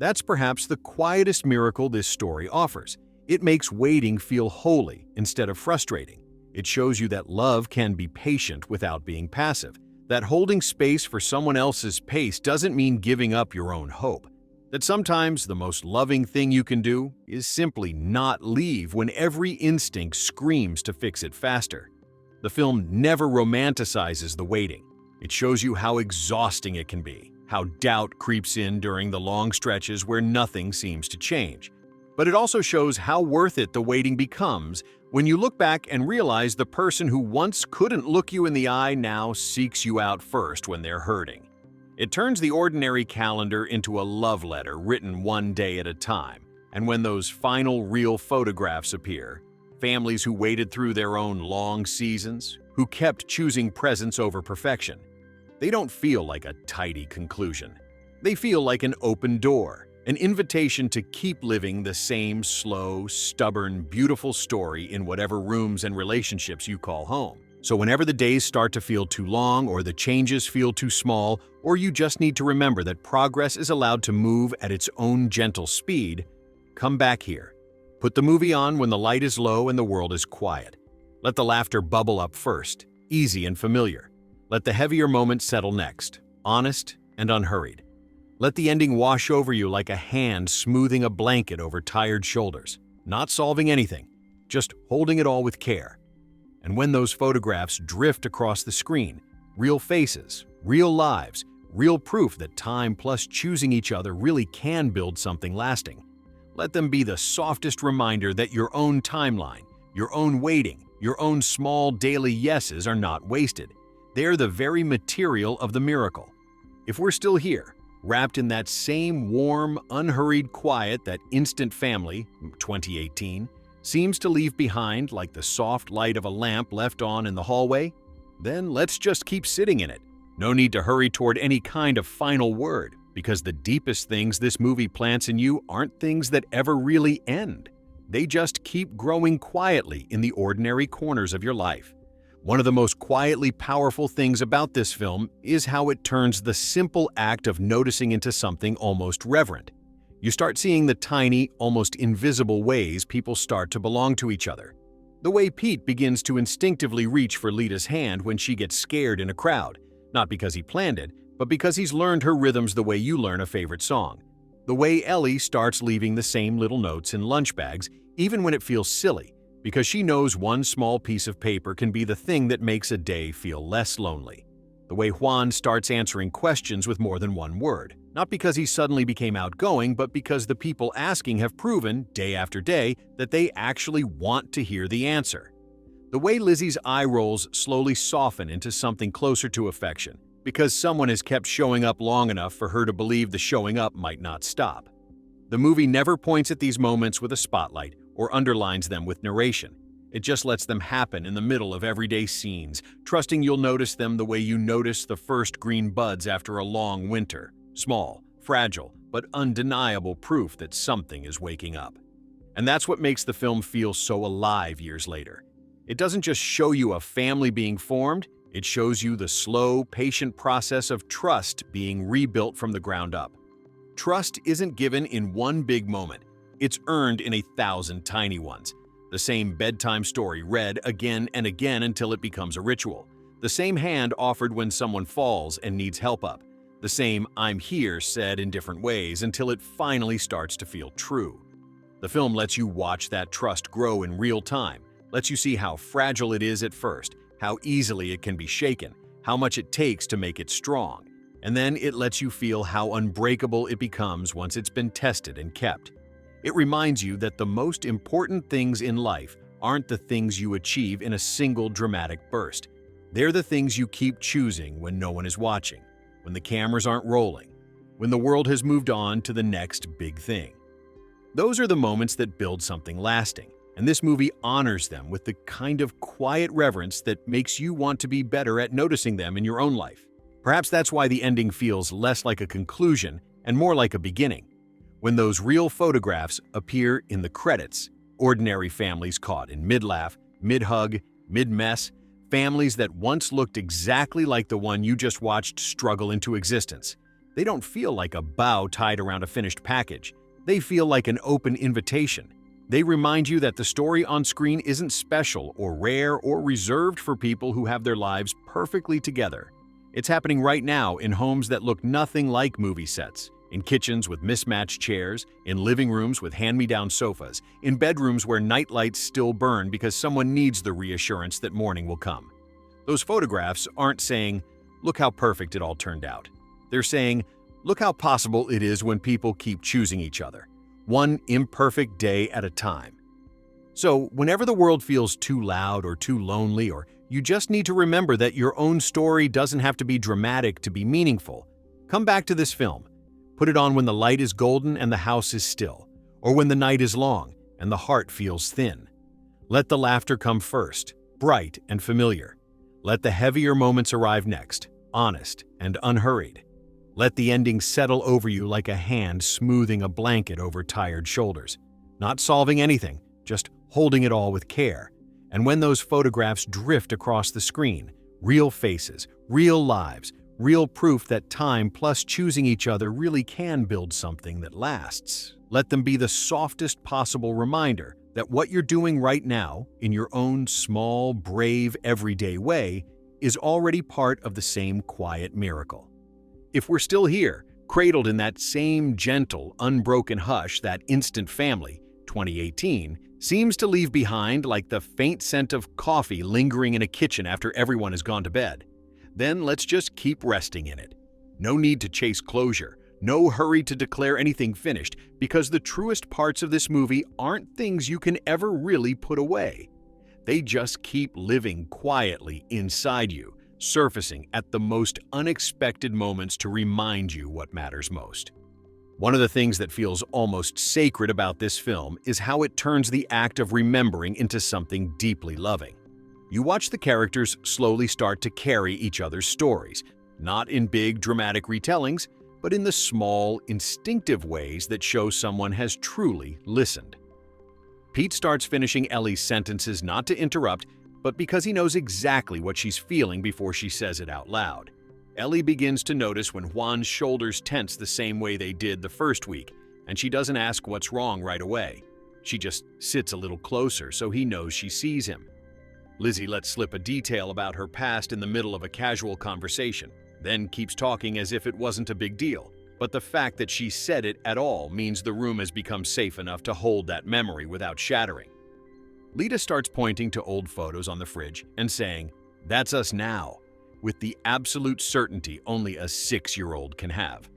That's perhaps the quietest miracle this story offers. It makes waiting feel holy instead of frustrating. It shows you that love can be patient without being passive, that holding space for someone else's pace doesn't mean giving up your own hope, that sometimes the most loving thing you can do is simply not leave when every instinct screams to fix it faster. The film never romanticizes the waiting. It shows you how exhausting it can be, how doubt creeps in during the long stretches where nothing seems to change. But it also shows how worth it the waiting becomes when you look back and realize the person who once couldn't look you in the eye now seeks you out first when they're hurting. It turns the ordinary calendar into a love letter written one day at a time. And when those final real photographs appear, families who waited through their own long seasons, who kept choosing presence over perfection, they don't feel like a tidy conclusion. They feel like an open door, an invitation to keep living the same slow, stubborn, beautiful story in whatever rooms and relationships you call home. So whenever the days start to feel too long, or the changes feel too small, or you just need to remember that progress is allowed to move at its own gentle speed, come back here. Put the movie on when the light is low and the world is quiet. Let the laughter bubble up first, easy and familiar. Let the heavier moments settle next, honest and unhurried. Let the ending wash over you like a hand smoothing a blanket over tired shoulders, not solving anything, just holding it all with care. And when those photographs drift across the screen, real faces, real lives, real proof that time plus choosing each other really can build something lasting, let them be the softest reminder that your own timeline, your own waiting, your own small daily yeses are not wasted. They're the very material of the miracle. If we're still here, wrapped in that same warm, unhurried quiet that Instant Family, 2018, seems to leave behind like the soft light of a lamp left on in the hallway, then let's just keep sitting in it. No need to hurry toward any kind of final word, because the deepest things this movie plants in you aren't things that ever really end. They just keep growing quietly in the ordinary corners of your life. One of the most quietly powerful things about this film is how it turns the simple act of noticing into something almost reverent. You start seeing the tiny, almost invisible ways people start to belong to each other. The way Pete begins to instinctively reach for Lita's hand when she gets scared in a crowd, not because he planned it, but because he's learned her rhythms the way you learn a favorite song. The way Ellie starts leaving the same little notes in lunch bags, even when it feels silly, because she knows one small piece of paper can be the thing that makes a day feel less lonely. The way Juan starts answering questions with more than one word, not because he suddenly became outgoing, but because the people asking have proven, day after day, that they actually want to hear the answer. The way Lizzie's eye rolls slowly soften into something closer to affection, because someone has kept showing up long enough for her to believe the showing up might not stop. The movie never points at these moments with a spotlight or underlines them with narration. It just lets them happen in the middle of everyday scenes, trusting you'll notice them the way you notice the first green buds after a long winter. Small, fragile, but undeniable proof that something is waking up. And that's what makes the film feel so alive years later. It doesn't just show you a family being formed, it shows you the slow, patient process of trust being rebuilt from the ground up. Trust isn't given in one big moment. It's earned in 1,000 tiny ones. The same bedtime story read again and again until it becomes a ritual. The same hand offered when someone falls and needs help up. The same "I'm here" said in different ways until it finally starts to feel true. The film lets you watch that trust grow in real time, lets you see how fragile it is at first, how easily it can be shaken, how much it takes to make it strong. And then it lets you feel how unbreakable it becomes once it's been tested and kept. It reminds you that the most important things in life aren't the things you achieve in a single dramatic burst. They're the things you keep choosing when no one is watching, when the cameras aren't rolling, when the world has moved on to the next big thing. Those are the moments that build something lasting, and this movie honors them with the kind of quiet reverence that makes you want to be better at noticing them in your own life. Perhaps that's why the ending feels less like a conclusion and more like a beginning. When those real photographs appear in the credits, ordinary families caught in mid-laugh, mid-hug, mid-mess, families that once looked exactly like the one you just watched struggle into existence. They don't feel like a bow tied around a finished package. They feel like an open invitation. They remind you that the story on screen isn't special or rare or reserved for people who have their lives perfectly together. It's happening right now in homes that look nothing like movie sets, in kitchens with mismatched chairs, in living rooms with hand-me-down sofas, in bedrooms where nightlights still burn because someone needs the reassurance that morning will come. Those photographs aren't saying, "Look how perfect it all turned out." They're saying, "Look how possible it is when people keep choosing each other, one imperfect day at a time." So, whenever the world feels too loud or too lonely, or you just need to remember that your own story doesn't have to be dramatic to be meaningful, come back to this film. Put it on when the light is golden and the house is still, or when the night is long and the heart feels thin. Let the laughter come first, bright and familiar. Let the heavier moments arrive next, honest and unhurried. Let the ending settle over you like a hand smoothing a blanket over tired shoulders, not solving anything, just holding it all with care. And when those photographs drift across the screen, real faces, real lives, real proof that time plus choosing each other really can build something that lasts. Let them be the softest possible reminder that what you're doing right now, in your own small, brave, everyday way, is already part of the same quiet miracle. If we're still here, cradled in that same gentle, unbroken hush that Instant Family, 2018, seems to leave behind like the faint scent of coffee lingering in a kitchen after everyone has gone to bed, then let's just keep resting in it. No need to chase closure, no hurry to declare anything finished, because the truest parts of this movie aren't things you can ever really put away. They just keep living quietly inside you, surfacing at the most unexpected moments to remind you what matters most. One of the things that feels almost sacred about this film is how it turns the act of remembering into something deeply loving. You watch the characters slowly start to carry each other's stories, not in big, dramatic retellings, but in the small, instinctive ways that show someone has truly listened. Pete starts finishing Ellie's sentences not to interrupt, but because he knows exactly what she's feeling before she says it out loud. Ellie begins to notice when Juan's shoulders tense the same way they did the first week, and she doesn't ask what's wrong right away. She just sits a little closer so he knows she sees him. Lizzie lets slip a detail about her past in the middle of a casual conversation, then keeps talking as if it wasn't a big deal. But the fact that she said it at all means the room has become safe enough to hold that memory without shattering. Lita starts pointing to old photos on the fridge and saying, "That's us now," with the absolute certainty only a 6-year-old can have.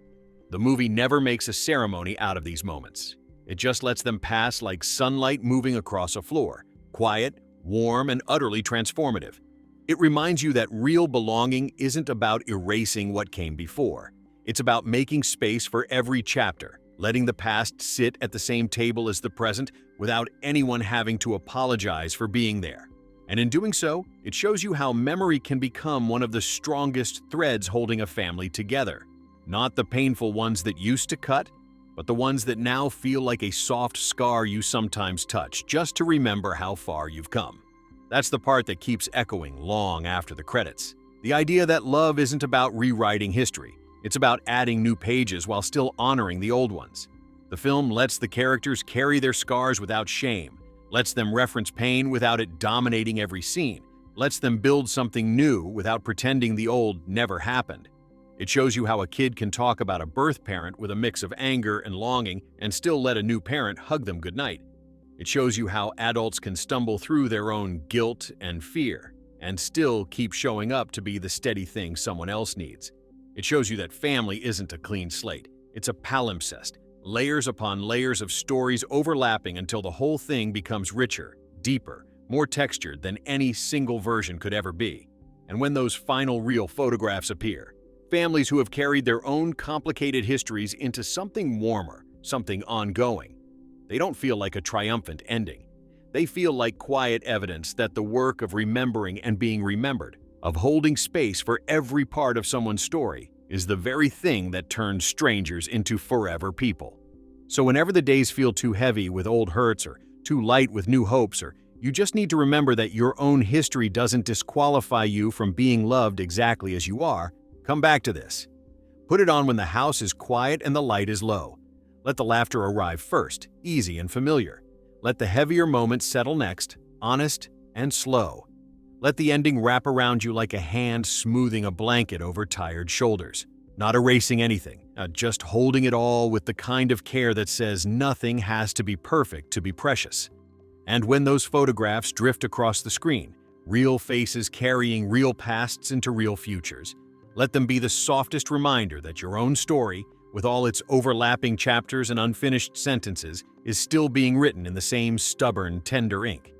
The movie never makes a ceremony out of these moments. It just lets them pass like sunlight moving across a floor, quiet, warm, and utterly transformative. It reminds you that real belonging isn't about erasing what came before. It's about making space for every chapter, letting the past sit at the same table as the present without anyone having to apologize for being there. And in doing so, it shows you how memory can become one of the strongest threads holding a family together. Not the painful ones that used to cut, but the ones that now feel like a soft scar you sometimes touch just to remember how far you've come. That's the part that keeps echoing long after the credits. The idea that love isn't about rewriting history. It's about adding new pages while still honoring the old ones. The film lets the characters carry their scars without shame, lets them reference pain without it dominating every scene, lets them build something new without pretending the old never happened. It shows you how a kid can talk about a birth parent with a mix of anger and longing and still let a new parent hug them goodnight. It shows you how adults can stumble through their own guilt and fear and still keep showing up to be the steady thing someone else needs. It shows you that family isn't a clean slate. It's a palimpsest, layers upon layers of stories overlapping until the whole thing becomes richer, deeper, more textured than any single version could ever be. And when those final real photographs appear, families who have carried their own complicated histories into something warmer, something ongoing, they don't feel like a triumphant ending. They feel like quiet evidence that the work of remembering and being remembered, of holding space for every part of someone's story, is the very thing that turns strangers into forever people. So whenever the days feel too heavy with old hurts or too light with new hopes, or you just need to remember that your own history doesn't disqualify you from being loved exactly as you are, come back to this. Put it on when the house is quiet and the light is low. Let the laughter arrive first, easy and familiar. Let the heavier moments settle next, honest and slow. Let the ending wrap around you like a hand smoothing a blanket over tired shoulders. Not erasing anything, just holding it all with the kind of care that says nothing has to be perfect to be precious. And when those photographs drift across the screen, real faces carrying real pasts into real futures, let them be the softest reminder that your own story, with all its overlapping chapters and unfinished sentences, is still being written in the same stubborn, tender ink.